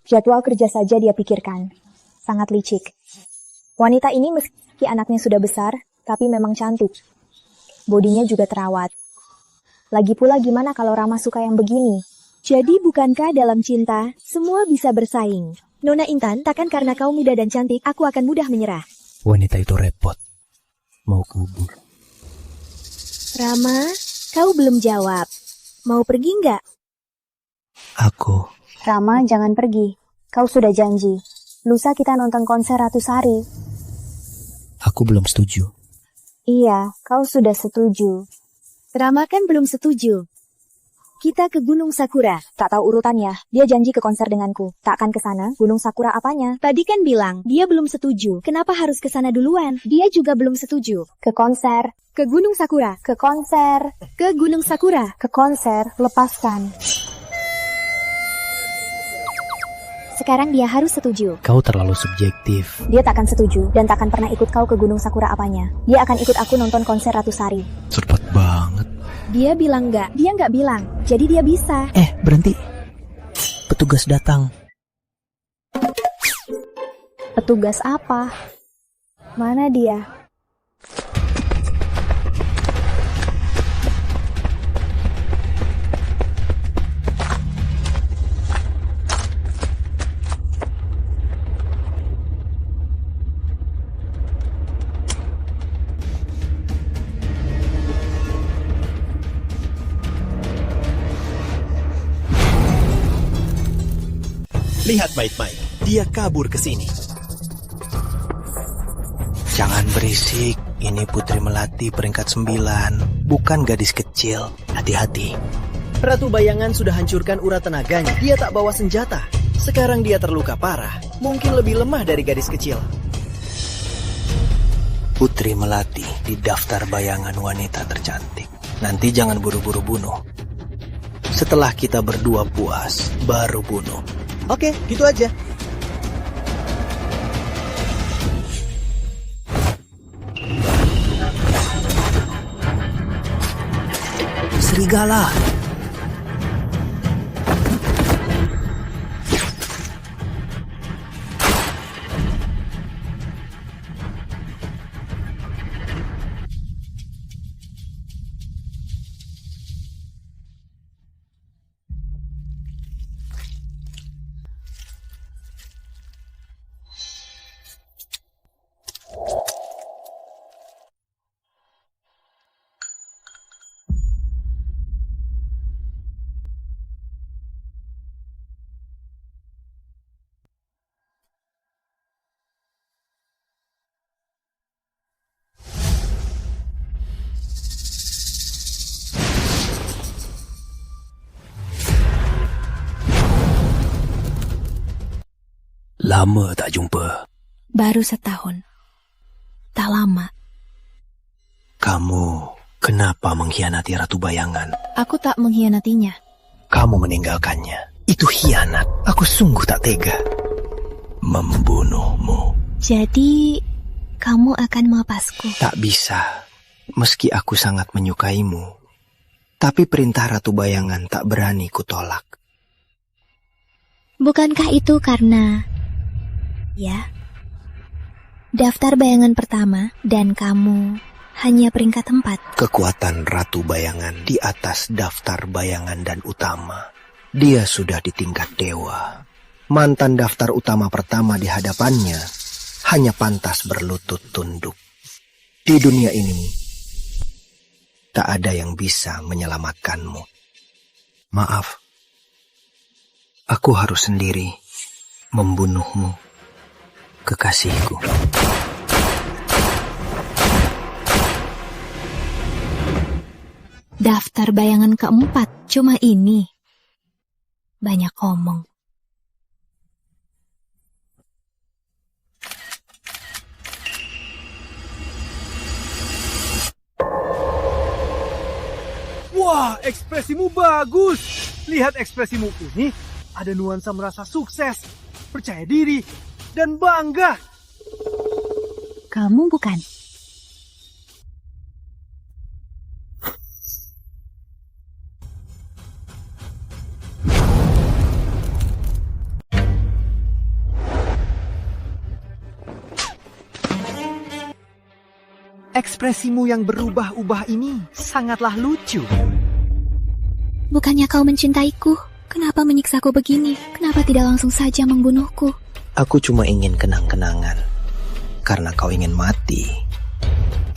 Jadwal kerja saja dia pikirkan. Sangat licik. Wanita ini meski anaknya sudah besar, tapi memang cantik. Bodinya juga terawat. Lagi pula gimana kalau Rama suka yang begini? Jadi bukankah dalam cinta, semua bisa bersaing? Nona Intan, takkan karena kau muda dan cantik, aku akan mudah menyerah. Wanita itu repot. Mau kubur. Rama, kau belum jawab. Mau pergi nggak? Aku. Rama, jangan pergi. Kau sudah janji. Lusa kita nonton konser Ratu Sari. Aku belum setuju. Iya, kau sudah setuju. Rama kan belum setuju. Kita ke Gunung Sakura. Tak tahu urutannya. Dia janji ke konser denganku. Tak akan ke sana. Gunung Sakura apanya? Tadi kan bilang, dia belum setuju. Kenapa harus ke sana duluan? Dia juga belum setuju. Ke konser. Ke Gunung Sakura. Ke konser. Ke Gunung Sakura. Ke konser. Lepaskan. Sekarang dia harus setuju. Kau terlalu subjektif. Dia takkan setuju dan takkan pernah ikut kau ke Gunung Sakura apanya. Dia akan ikut aku nonton konser Ratu Sari. Cepat banget. Dia bilang enggak. Dia enggak bilang. Jadi dia bisa. Berhenti. Petugas datang. Petugas apa? Mana dia? Lihat baik-baik, dia kabur ke sini. Jangan berisik, ini Putri Melati peringkat 9, bukan gadis kecil. Hati-hati. Ratu Bayangan sudah hancurkan urat tenaganya. Dia tak bawa senjata. Sekarang dia terluka parah. Mungkin lebih lemah dari gadis kecil. Putri Melati di daftar bayangan wanita tercantik. Nanti jangan buru-buru bunuh. Setelah kita berdua puas, baru bunuh. Oke, gitu aja. Serigala. Lama tak jumpa. Baru setahun. Tak lama. Kamu kenapa mengkhianati Ratu Bayangan? Aku tak mengkhianatinya. Kamu meninggalkannya. Itu khianat. Aku sungguh tak tega. Membunuhmu. Jadi, kamu akan melepasku? Tak bisa. Meski aku sangat menyukaimu. Tapi perintah Ratu Bayangan tak berani kutolak. Bukankah itu karena... Ya, daftar bayangan pertama dan kamu hanya peringkat 4. Kekuatan Ratu Bayangan di atas daftar bayangan dan utama. Dia sudah di tingkat dewa. Mantan daftar utama pertama di hadapannya hanya pantas berlutut tunduk. Di dunia ini, tak ada yang bisa menyelamatkanmu. Maaf, aku harus sendiri membunuhmu. Kekasihku. Daftar bayangan keempat, cuma ini. Banyak omong. Wah, ekspresimu bagus. Lihat ekspresimu ini, ada nuansa merasa sukses, percaya diri, dan bangga. Kamu bukan? Ekspresimu yang berubah-ubah ini sangatlah lucu. Bukannya kau mencintaiku? Kenapa menyiksaku begini? Kenapa tidak langsung saja membunuhku? Aku cuma ingin kenang-kenangan. Karena kau ingin mati,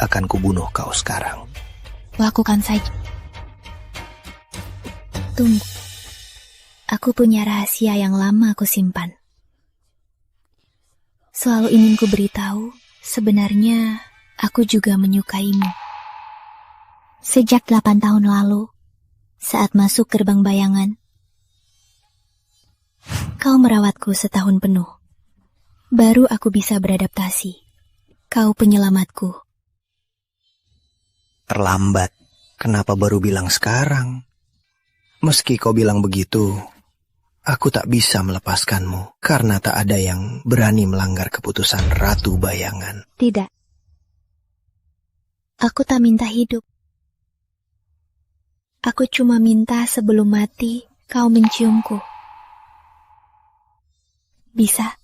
akan kubunuh kau sekarang. Lakukan saja. Tunggu. Aku punya rahasia yang lama aku simpan. Selalu ingin ku beritahu, sebenarnya aku juga menyukaimu. Sejak 8 tahun lalu, saat masuk gerbang bayangan, kau merawatku setahun penuh. Baru aku bisa beradaptasi. Kau penyelamatku. Terlambat. Kenapa baru bilang sekarang? Meski kau bilang begitu, aku tak bisa melepaskanmu. Karena tak ada yang berani melanggar keputusan Ratu Bayangan. Tidak. Aku tak minta hidup. Aku cuma minta sebelum mati, kau menciumku. Bisa?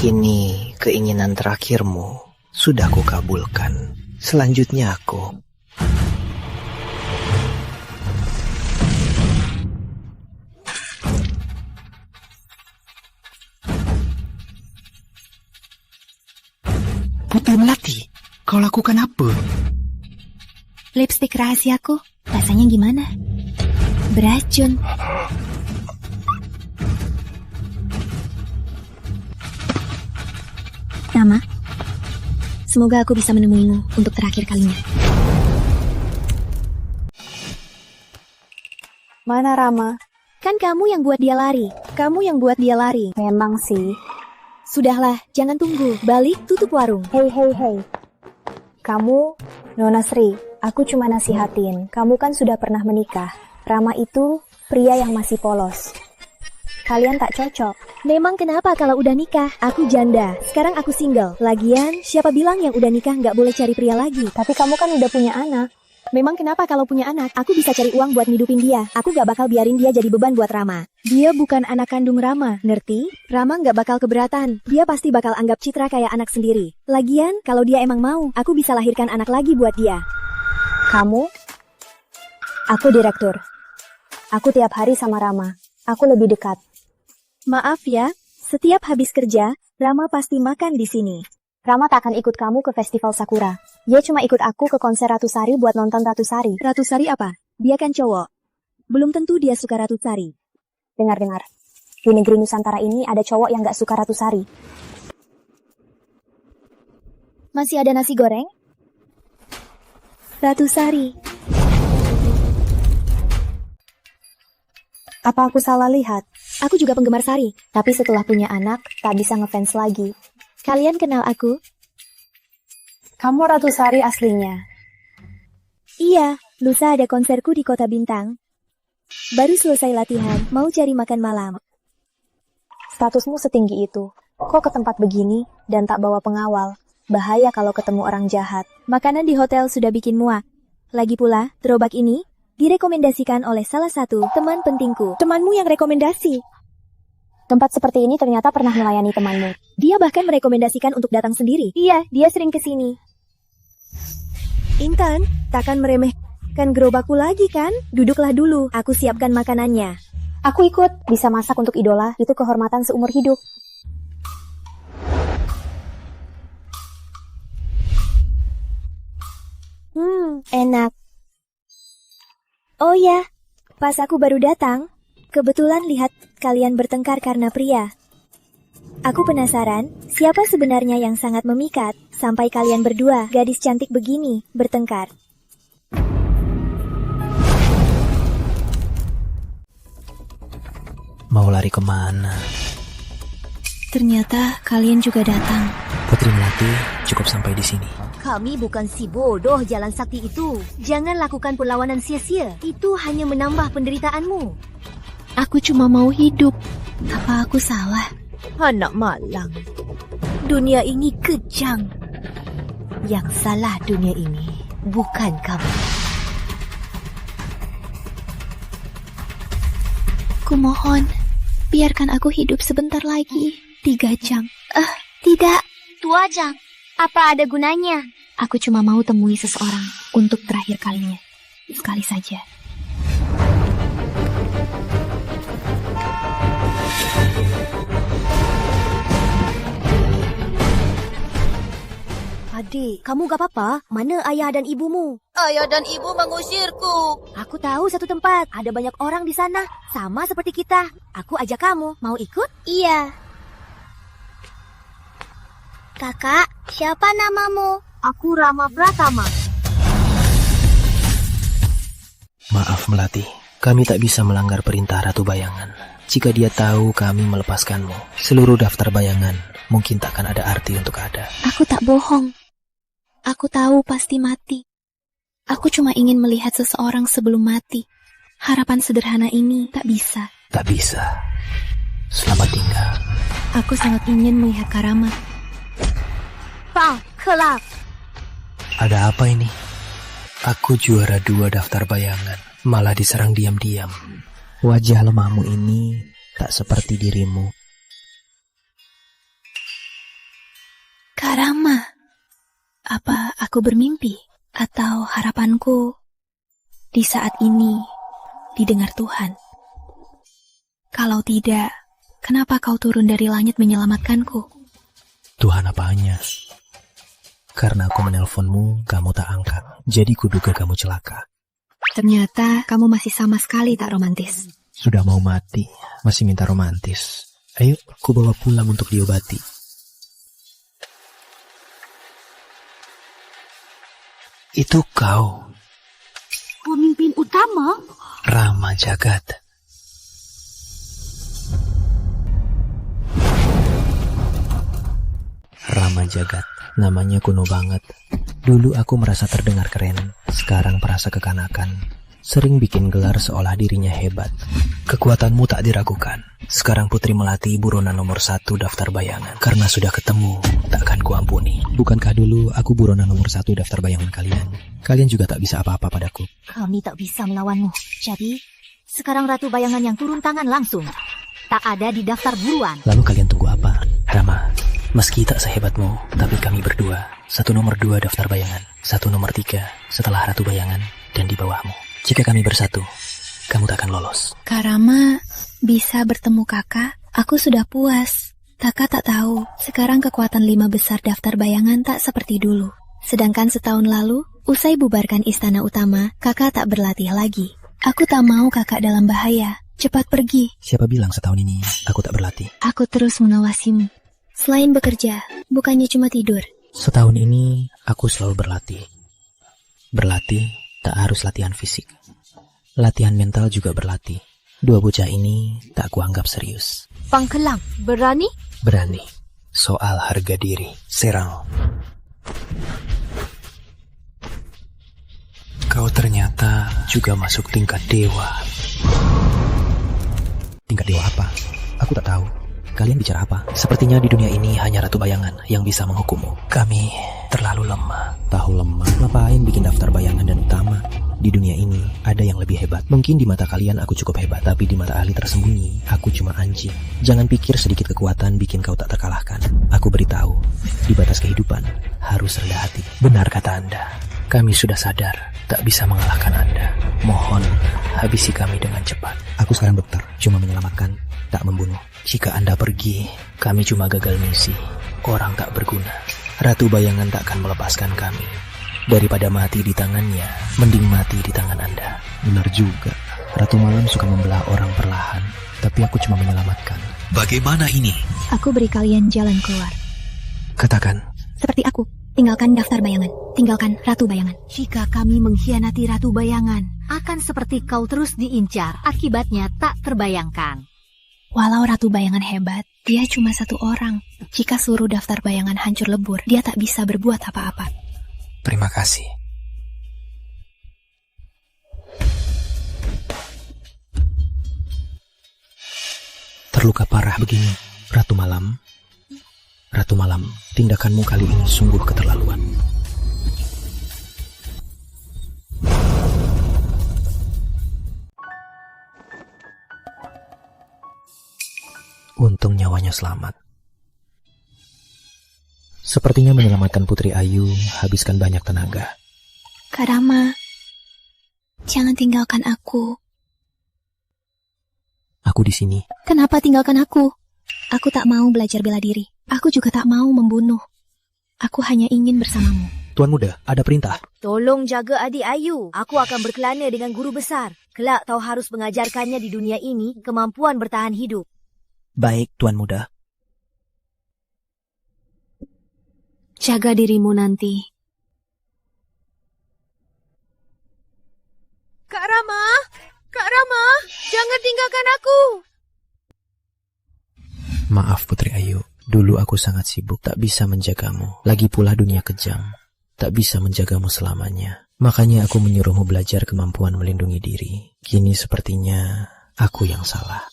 Kini keinginan terakhirmu sudah kukabulkan. Selanjutnya aku... Putri Melati, kau lakukan apa? Lipstik rahasiaku, rasanya gimana? Beracun. Rama, semoga aku bisa menemuimu untuk terakhir kalinya. Mana Rama? Kan kamu yang buat dia lari. Kamu yang buat dia lari. Memang sih. Sudahlah, jangan tunggu. Balik, tutup warung. Hei. Kamu, Nona Sri, aku cuma nasihatin. Kamu kan sudah pernah menikah. Rama itu pria yang masih polos. Kalian tak cocok. Memang kenapa kalau udah nikah? Aku janda. Sekarang aku single. Lagian, siapa bilang yang udah nikah nggak boleh cari pria lagi? Tapi kamu kan udah punya anak. Memang kenapa kalau punya anak, aku bisa cari uang buat ngidupin dia. Aku gak bakal biarin dia jadi beban buat Rama. Dia bukan anak kandung Rama, ngerti? Rama gak bakal keberatan. Dia pasti bakal anggap Citra kayak anak sendiri. Lagian, kalau dia emang mau, aku bisa lahirkan anak lagi buat dia. Kamu? Aku direktur. Aku tiap hari sama Rama. Aku lebih dekat. Maaf ya, setiap habis kerja, Rama pasti makan di sini. Rama tak akan ikut kamu ke festival Sakura. Dia cuma ikut aku ke konser Ratu Sari buat nonton Ratu Sari. Ratu Sari apa? Dia kan cowok. Belum tentu dia suka Ratu Sari. Dengar. Di negeri Nusantara ini ada cowok yang gak suka Ratu Sari. Masih ada nasi goreng? Ratu Sari. Apa aku salah lihat? Aku juga penggemar Sari. Tapi setelah punya anak, tak bisa ngefans lagi. Kalian kenal aku? Kamu Ratu Sari aslinya? Iya, lusa ada konserku di Kota Bintang. Baru selesai latihan, mau cari makan malam. Statusmu setinggi itu. Kok ke tempat begini dan tak bawa pengawal? Bahaya kalau ketemu orang jahat. Makanan di hotel sudah bikin muak. Lagi pula, gerobak ini direkomendasikan oleh salah satu teman pentingku. Temanmu yang rekomendasi? Tempat seperti ini ternyata pernah melayani temanmu. Dia bahkan merekomendasikan untuk datang sendiri. Iya, dia sering kesini. Intan, takkan meremehkan gerobakku lagi kan? Duduklah dulu, aku siapkan makanannya. Aku ikut, bisa masak untuk idola, itu kehormatan seumur hidup. Enak. Oh ya, pas aku baru datang, kebetulan lihat kalian bertengkar karena pria. Aku penasaran, siapa sebenarnya yang sangat memikat, sampai kalian berdua, gadis cantik begini, bertengkar. Mau lari kemana? Ternyata kalian juga datang. Putri Melati, cukup sampai di sini. Kami bukan si bodoh jalan sakti itu. Jangan lakukan perlawanan sia-sia. Itu hanya menambah penderitaanmu. Aku cuma mau hidup. Apa aku salah? Anak malang. Dunia ini kejam. Yang salah dunia ini bukan kamu. Kumohon, biarkan aku hidup sebentar lagi. 3 jam. Tidak. 2 jam. Apa ada gunanya? Aku cuma mau temui seseorang untuk terakhir kalinya. Sekali saja. Adik, kamu gak apa-apa? Mana ayah dan ibumu? Ayah dan ibu mengusirku. Aku tahu satu tempat. Ada banyak orang di sana. Sama seperti kita. Aku ajak kamu. Mau ikut? Iya. Kakak, siapa namamu? Aku Rama Pratama. Maaf Melati, kami tak bisa melanggar perintah Ratu Bayangan. Jika dia tahu kami melepaskanmu, seluruh daftar bayangan mungkin takkan ada arti untuk ada. Aku tak bohong. Aku tahu pasti mati. Aku cuma ingin melihat seseorang sebelum mati. Harapan sederhana ini tak bisa. Tak bisa. Selamat tinggal. Aku sangat ingin melihat Karama. Pak, kelak. Ada apa ini? Aku juara 2 daftar bayangan, malah diserang diam-diam. Wajah lemahmu ini tak seperti dirimu. Karama. Apa aku bermimpi? Atau harapanku di saat ini didengar Tuhan? Kalau tidak, kenapa kau turun dari langit menyelamatkanku? Tuhan apanya? Karena aku menelponmu, kamu tak angkat. Jadi kuduga kamu celaka. Ternyata kamu masih sama sekali tak romantis. Sudah mau mati, masih minta romantis. Ayo, ku bawa pulang untuk diobati. Itu kau, Pemimpin utama? Rama Jagat. Rama Jagat, namanya kuno banget. Dulu aku merasa terdengar keren, sekarang merasa kekanakan. Sering bikin gelar seolah dirinya hebat. Kekuatanmu tak diragukan. Sekarang Putri Melati buronan nomor 1 daftar bayangan. Karena sudah ketemu, takkan kuampuni. Bukankah dulu aku buronan nomor 1 daftar bayangan kalian? Kalian juga tak bisa apa-apa padaku. Kami tak bisa melawanmu. Jadi, sekarang Ratu Bayangan yang turun tangan langsung. Tak ada di daftar buruan. Lalu kalian tunggu apa? Rama, meski tak sehebatmu, tapi kami berdua. 1 nomor 2 daftar bayangan. 1 nomor 3 setelah Ratu Bayangan dan di bawahmu. Jika kami bersatu, kamu tak akan lolos. Kak Rama, bisa bertemu kakak? Aku sudah puas. Kakak tak tahu, sekarang kekuatan 5 besar daftar bayangan tak seperti dulu. Sedangkan setahun lalu, usai bubarkan istana utama, kakak tak berlatih lagi. Aku tak mau kakak dalam bahaya. Cepat pergi. Siapa bilang setahun ini aku tak berlatih? Aku terus mengawasimu. Selain bekerja, bukannya cuma tidur. Setahun ini aku selalu berlatih. Berlatih tak harus latihan fisik. Latihan mental juga berlatih. 2 bocah ini tak kuanggap serius. Pangkelang, berani? Berani. Soal harga diri. Serang. Kau ternyata juga masuk tingkat dewa. Tingkat dewa apa? Aku tak tahu. Kalian bicara apa? Sepertinya di dunia ini hanya Ratu Bayangan yang bisa menghukummu. Kami terlalu lemah. Tahu lemah? Ngapain bikin daftar bayangan dan utama? Di dunia ini ada yang lebih hebat. Mungkin di mata kalian aku cukup hebat, tapi di mata ahli tersembunyi aku cuma anjing. Jangan pikir sedikit kekuatan bikin kau tak terkalahkan. Aku beritahu, di batas kehidupan harus rendah hati. Benar kata Anda. Kami sudah sadar tak bisa mengalahkan Anda. Mohon habisi kami dengan cepat. Aku sekarang dokter, cuma menyelamatkan, tak membunuh. Jika Anda pergi, kami cuma gagal misi. Orang tak berguna. Ratu Bayangan tak akan melepaskan kami. Daripada mati di tangannya, mending mati di tangan Anda. Benar juga. Ratu Malam suka membelah orang perlahan, tapi aku cuma menyelamatkan. Bagaimana ini? Aku beri kalian jalan keluar. Katakan. Seperti aku, tinggalkan daftar bayangan. Tinggalkan Ratu Bayangan. Jika kami mengkhianati Ratu Bayangan, akan seperti kau terus diincar. Akibatnya tak terbayangkan. Walau Ratu Bayangan hebat, dia cuma 1 orang. Jika seluruh daftar bayangan hancur lebur, dia tak bisa berbuat apa-apa. Terima kasih. Terluka parah begini, Ratu Malam. Ratu Malam, tindakanmu kali ini sungguh keterlaluan. Untung nyawanya selamat. Sepertinya menyelamatkan Putri Ayu habiskan banyak tenaga. Kak Rama, jangan tinggalkan aku. Aku di sini. Kenapa tinggalkan aku? Aku tak mau belajar bela diri. Aku juga tak mau membunuh. Aku hanya ingin bersamamu. Tuan Muda, ada perintah. Tolong jaga adik Ayu. Aku akan berkelana dengan guru besar. Kelak kau harus mengajarkannya di dunia ini kemampuan bertahan hidup. Baik, Tuan Muda. Jaga dirimu nanti. Kak Rama! Kak Rama! Jangan tinggalkan aku! Maaf Putri Ayu, dulu aku sangat sibuk, tak bisa menjagamu. Lagi pula dunia kejam, tak bisa menjagamu selamanya. Makanya aku menyuruhmu belajar kemampuan melindungi diri. Kini sepertinya aku yang salah.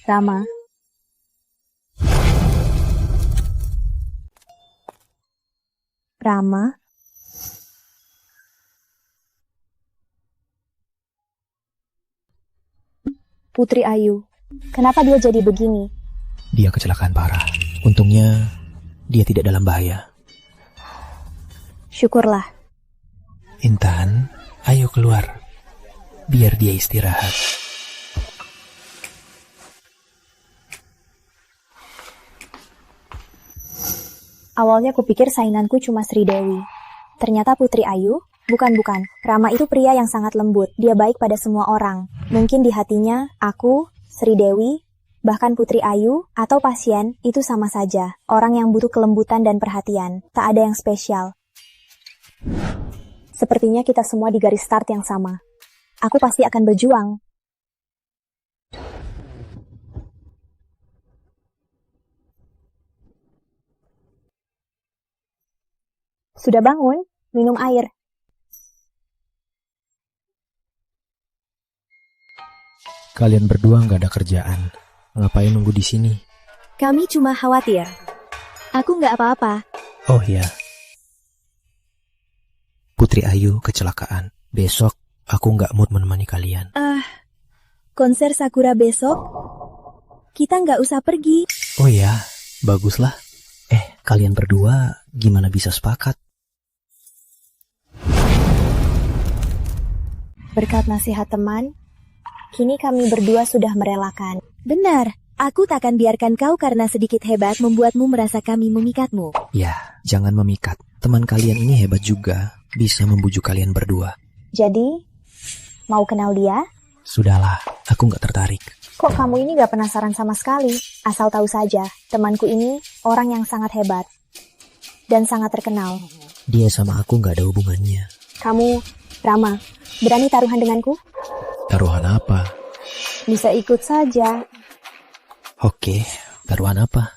Rama. Rama. Putri Ayu. Kenapa dia jadi begini? Dia kecelakaan parah. Untungnya dia tidak dalam bahaya. Syukurlah. Intan, ayo keluar. Biar dia istirahat. Awalnya kupikir sainganku cuma Sri Dewi. Ternyata Putri Ayu. Bukan. Rama itu pria yang sangat lembut. Dia baik pada semua orang. Mungkin di hatinya, aku, Sri Dewi, bahkan Putri Ayu, atau pasien, itu sama saja. Orang yang butuh kelembutan dan perhatian. Tak ada yang spesial. Sepertinya kita semua di garis start yang sama. Aku pasti akan berjuang. Sudah bangun? Minum air. Kalian berdua nggak ada kerjaan. Ngapain nunggu di sini? Kami cuma khawatir. Aku nggak apa-apa. Oh ya. Putri Ayu kecelakaan. Besok aku nggak mood menemani kalian. Konser Sakura besok? Kita nggak usah pergi. Oh ya, baguslah. Kalian berdua gimana bisa sepakat? Berkat nasihat teman, kini kami berdua sudah merelakan. Benar, aku takkan biarkan kau karena sedikit hebat membuatmu merasa kami memikatmu. Ya, jangan memikat. Teman kalian ini hebat juga, bisa membujuk kalian berdua. Jadi, mau kenal dia? Sudahlah, aku nggak tertarik. Kok kamu ini gak penasaran sama sekali? Asal tahu saja, temanku ini orang yang sangat hebat dan sangat terkenal. Dia sama aku nggak ada hubungannya. Kamu, Rama, berani taruhan denganku? Taruhan apa? Bisa ikut saja. Oke, taruhan apa?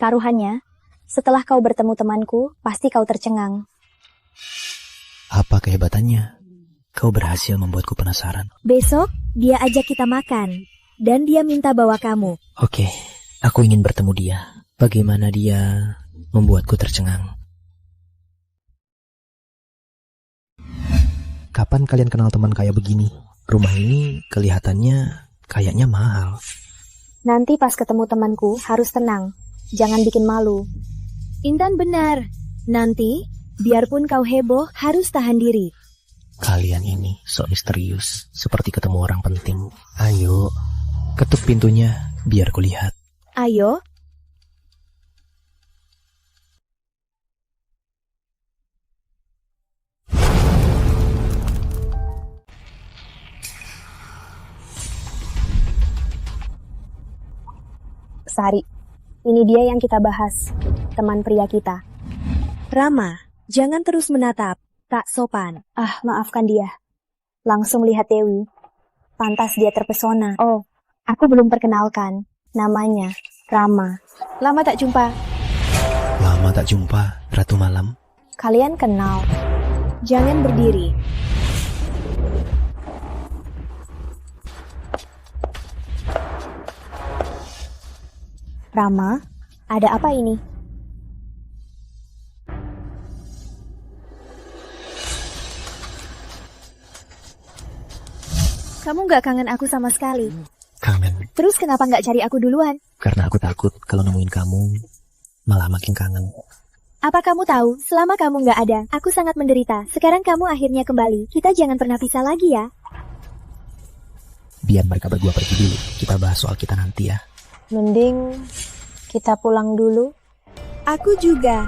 Taruhannya, setelah kau bertemu temanku, pasti kau tercengang. Apa kehebatannya? Kau berhasil membuatku penasaran. Besok, dia ajak kita makan. Dan dia minta bawa kamu. Oke, aku ingin bertemu dia. Bagaimana dia membuatku tercengang? Kapan kalian kenal teman kayak begini? Rumah ini kelihatannya kayaknya mahal. Nanti pas ketemu temanku, harus tenang. Jangan bikin malu. Intan benar. Nanti, biarpun kau heboh, harus tahan diri. Kalian ini sok misterius, seperti ketemu orang penting. Ayo, ketuk pintunya, biar kulihat. Ayo. Sari, ini dia yang kita bahas, teman pria kita. Rama, jangan terus menatap, tak sopan. Maafkan dia. Langsung lihat Dewi. Pantas dia terpesona. Oh, aku belum perkenalkan. Namanya Rama. Lama tak jumpa. Lama tak jumpa, Ratu Malam. Kalian kenal. Jangan berdiri. Rama, ada apa ini? Kamu gak kangen aku sama sekali. Kangen. Terus kenapa gak cari aku duluan? Karena aku takut kalau nemuin kamu, malah makin kangen. Apa kamu tahu, selama kamu gak ada, aku sangat menderita. Sekarang kamu akhirnya kembali. Kita jangan pernah pisah lagi ya. Biar mereka berdua pergi dulu. Kita bahas soal kita nanti ya. Mending kita pulang dulu. Aku juga.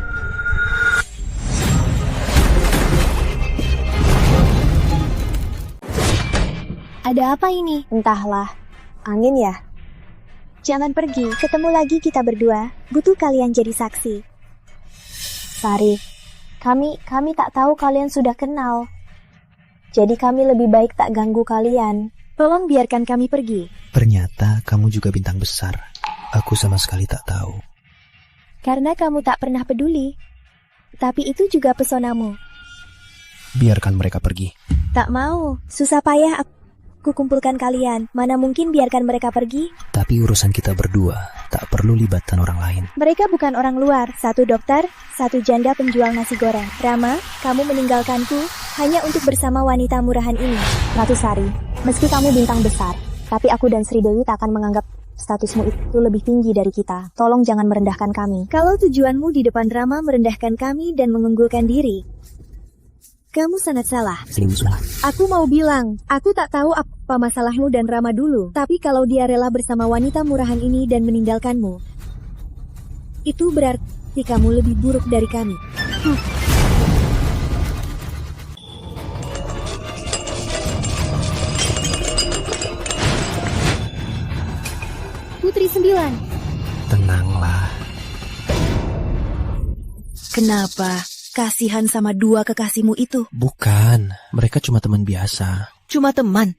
Ada apa ini? Entahlah. Angin ya? Jangan pergi. Ketemu lagi kita berdua. Butuh kalian jadi saksi. Sari, kami tak tahu kalian sudah kenal. Jadi kami lebih baik tak ganggu kalian. Tolong biarkan kami pergi. Ternyata kamu juga bintang besar. Aku sama sekali tak tahu. Karena kamu tak pernah peduli. Tapi itu juga pesonamu. Biarkan mereka pergi. Tak mau. Susah payah aku kumpulkan kalian. Mana mungkin biarkan mereka pergi? Tapi urusan kita berdua. Tak perlu libatkan orang lain. Mereka bukan orang luar. Satu dokter, satu janda penjual nasi goreng. Rama, kamu meninggalkanku hanya untuk bersama wanita murahan ini. Ratu Sari, meski kamu bintang besar, tapi aku dan Sri Dewi tak akan menganggap statusmu itu lebih tinggi dari kita. Tolong jangan merendahkan kami. Kalau tujuanmu di depan Rama merendahkan kami dan mengunggulkan diri, kamu sangat salah. Aku mau bilang, aku tak tahu apa masalahmu dan Rama dulu. Tapi kalau dia rela bersama wanita murahan ini dan meninggalkanmu, itu berarti kamu lebih buruk dari kami. Putri 9. Tenanglah. Kenapa? Kasihan sama dua kekasihmu itu. Bukan, mereka cuma teman biasa. Cuma teman?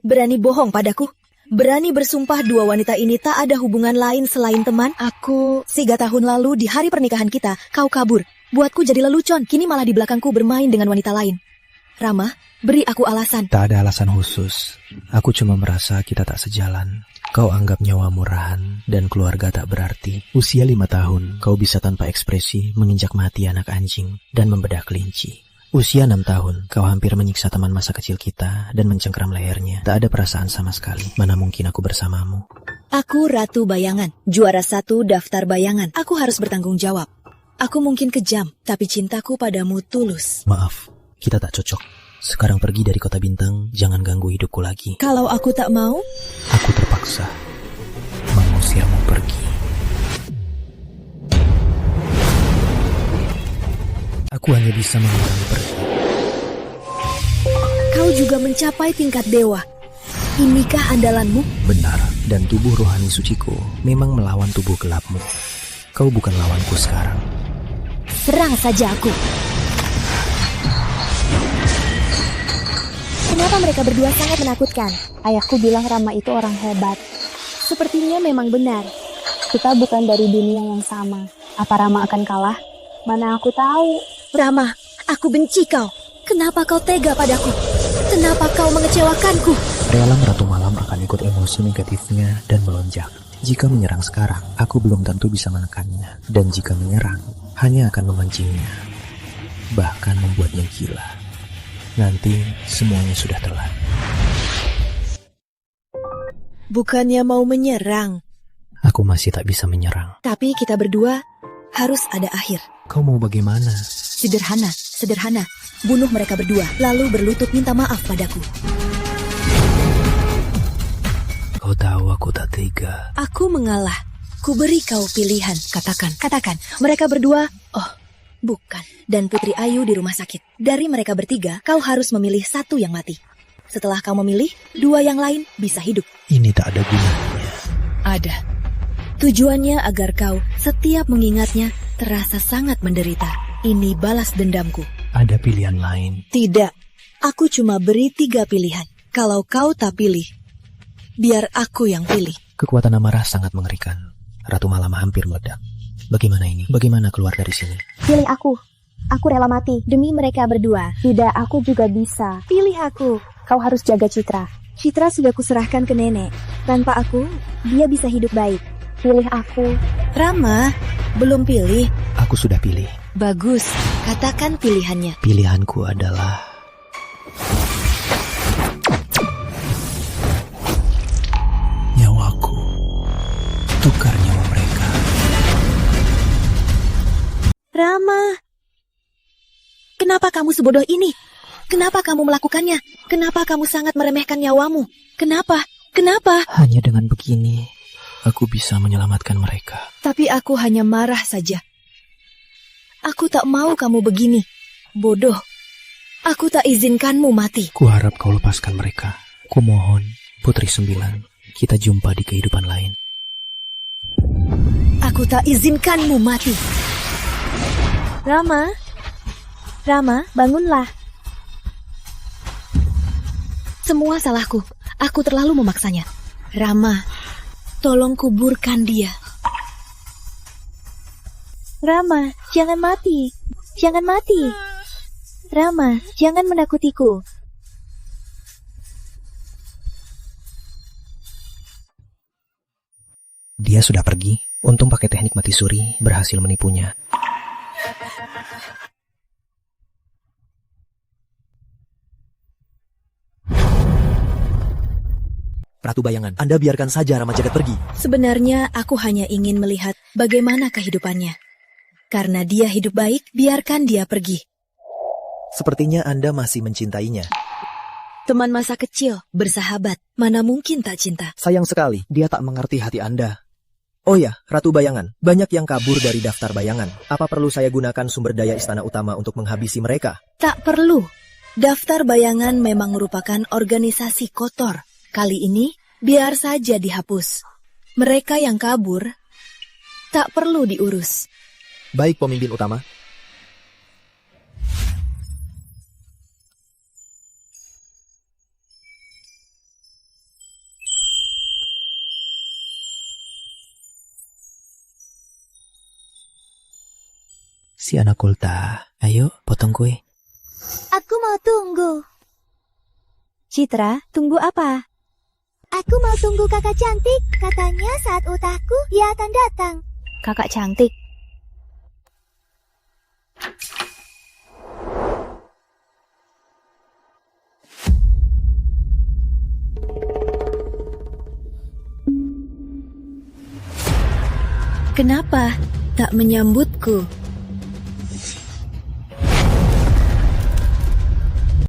Berani bohong padaku? Berani bersumpah dua wanita ini tak ada hubungan lain selain teman? 3 tahun lalu di hari pernikahan kita, kau kabur. Buatku jadi lelucon, kini malah di belakangku bermain dengan wanita lain. Rama, beri aku alasan. Tak ada alasan khusus. Aku cuma merasa kita tak sejalan. Kau anggap nyawa murahan dan keluarga tak berarti. Usia 5 tahun, kau bisa tanpa ekspresi menginjak mati anak anjing dan membedah kelinci. Usia 6 tahun, kau hampir menyiksa teman masa kecil kita dan mencengkeram lehernya. Tak ada perasaan sama sekali. Mana mungkin aku bersamamu? Aku Ratu Bayangan, juara 1 daftar bayangan. Aku harus bertanggung jawab. Aku mungkin kejam, tapi cintaku padamu tulus. Maaf, kita tak cocok. Sekarang pergi dari Kota Bintang, jangan ganggu hidupku lagi. Kalau aku tak mau? Aku terpaksa mengusirmu pergi. Aku hanya bisa mengurangi pergi. Kau juga mencapai tingkat dewa. Inikah andalanmu? Benar, dan tubuh rohani suciku memang melawan tubuh gelapmu. Kau bukan lawanku sekarang. Serang saja aku. Kenapa mereka berdua sangat menakutkan? Ayahku bilang Rama itu orang hebat. Sepertinya memang benar. Kita bukan dari dunia yang sama. Apa Rama akan kalah? Mana aku tahu. Rama, aku benci kau. Kenapa kau tega padaku? Kenapa kau mengecewakanku? Realang Ratu Malam akan ikut emosi negatifnya dan melonjak. Jika menyerang sekarang, aku belum tentu bisa menekannya. Dan jika menyerang, hanya akan memancingnya. Bahkan membuatnya gila. Nanti semuanya sudah telat. Bukannya mau menyerang. Aku masih tak bisa menyerang. Tapi kita berdua harus ada akhir. Kau mau bagaimana? Sederhana, sederhana. Bunuh mereka berdua, lalu berlutut minta maaf padaku. Kau tahu aku tak tega. Aku mengalah. Ku beri kau pilihan. Katakan. Mereka berdua, bukan. Dan Putri Ayu di rumah sakit. Dari mereka bertiga, kau harus memilih satu yang mati. Setelah kau memilih, 2 yang lain bisa hidup. Ini tak ada gunanya. Ada. Tujuannya agar kau setiap mengingatnya terasa sangat menderita. Ini balas dendamku. Ada pilihan lain? Tidak. Aku cuma beri 3 pilihan. Kalau kau tak pilih, biar aku yang pilih. Kekuatan amarah sangat mengerikan. Ratu Malam hampir meledak. Bagaimana ini? Bagaimana keluar dari sini? Pilih aku. Aku rela mati demi mereka berdua. Tidak, aku juga bisa. Pilih aku. Kau harus jaga Citra. Citra sudah kuserahkan ke nenek. Tanpa aku, dia bisa hidup baik. Pilih aku. Rama, belum pilih. Aku sudah pilih. Bagus, katakan pilihannya. Pilihanku adalah... nyawaku. Tukar nyawa mereka. Rama, kenapa kamu sebodoh ini? Kenapa kamu melakukannya? Kenapa kamu sangat meremehkan nyawamu? Kenapa? Hanya dengan begini, aku bisa menyelamatkan mereka. Tapi aku hanya marah saja. Aku tak mau kamu begini. Bodoh. Aku tak izinkanmu mati. Kuharap kau lepaskan mereka. Kumohon, Putri 9, kita jumpa di kehidupan lain. Aku tak izinkanmu mati. Rama, bangunlah. Semua salahku. Aku terlalu memaksanya. Rama, tolong kuburkan dia. Rama, jangan mati. Jangan mati. Rama, jangan menakutiku. Dia sudah pergi. Untung pakai teknik mati suri berhasil menipunya. Ratu Bayangan, Anda biarkan saja Rama Jagat pergi. Sebenarnya aku hanya ingin melihat bagaimana kehidupannya. Karena dia hidup baik, biarkan dia pergi. Sepertinya Anda masih mencintainya. Teman masa kecil, bersahabat, mana mungkin tak cinta. Sayang sekali, dia tak mengerti hati Anda. Oh ya, Ratu Bayangan, banyak yang kabur dari daftar bayangan. Apa perlu saya gunakan sumber daya istana utama untuk menghabisi mereka? Tak perlu. Daftar bayangan memang merupakan organisasi kotor. Kali ini, biar saja dihapus. Mereka yang kabur, tak perlu diurus. Baik, pemimpin utama. Si anak ulta, ayo potong kue. Aku mau tunggu. Citra, tunggu apa? Aku mau tunggu kakak cantik. Katanya saat ultahku, dia akan datang. Kakak cantik. Kenapa tak menyambutku?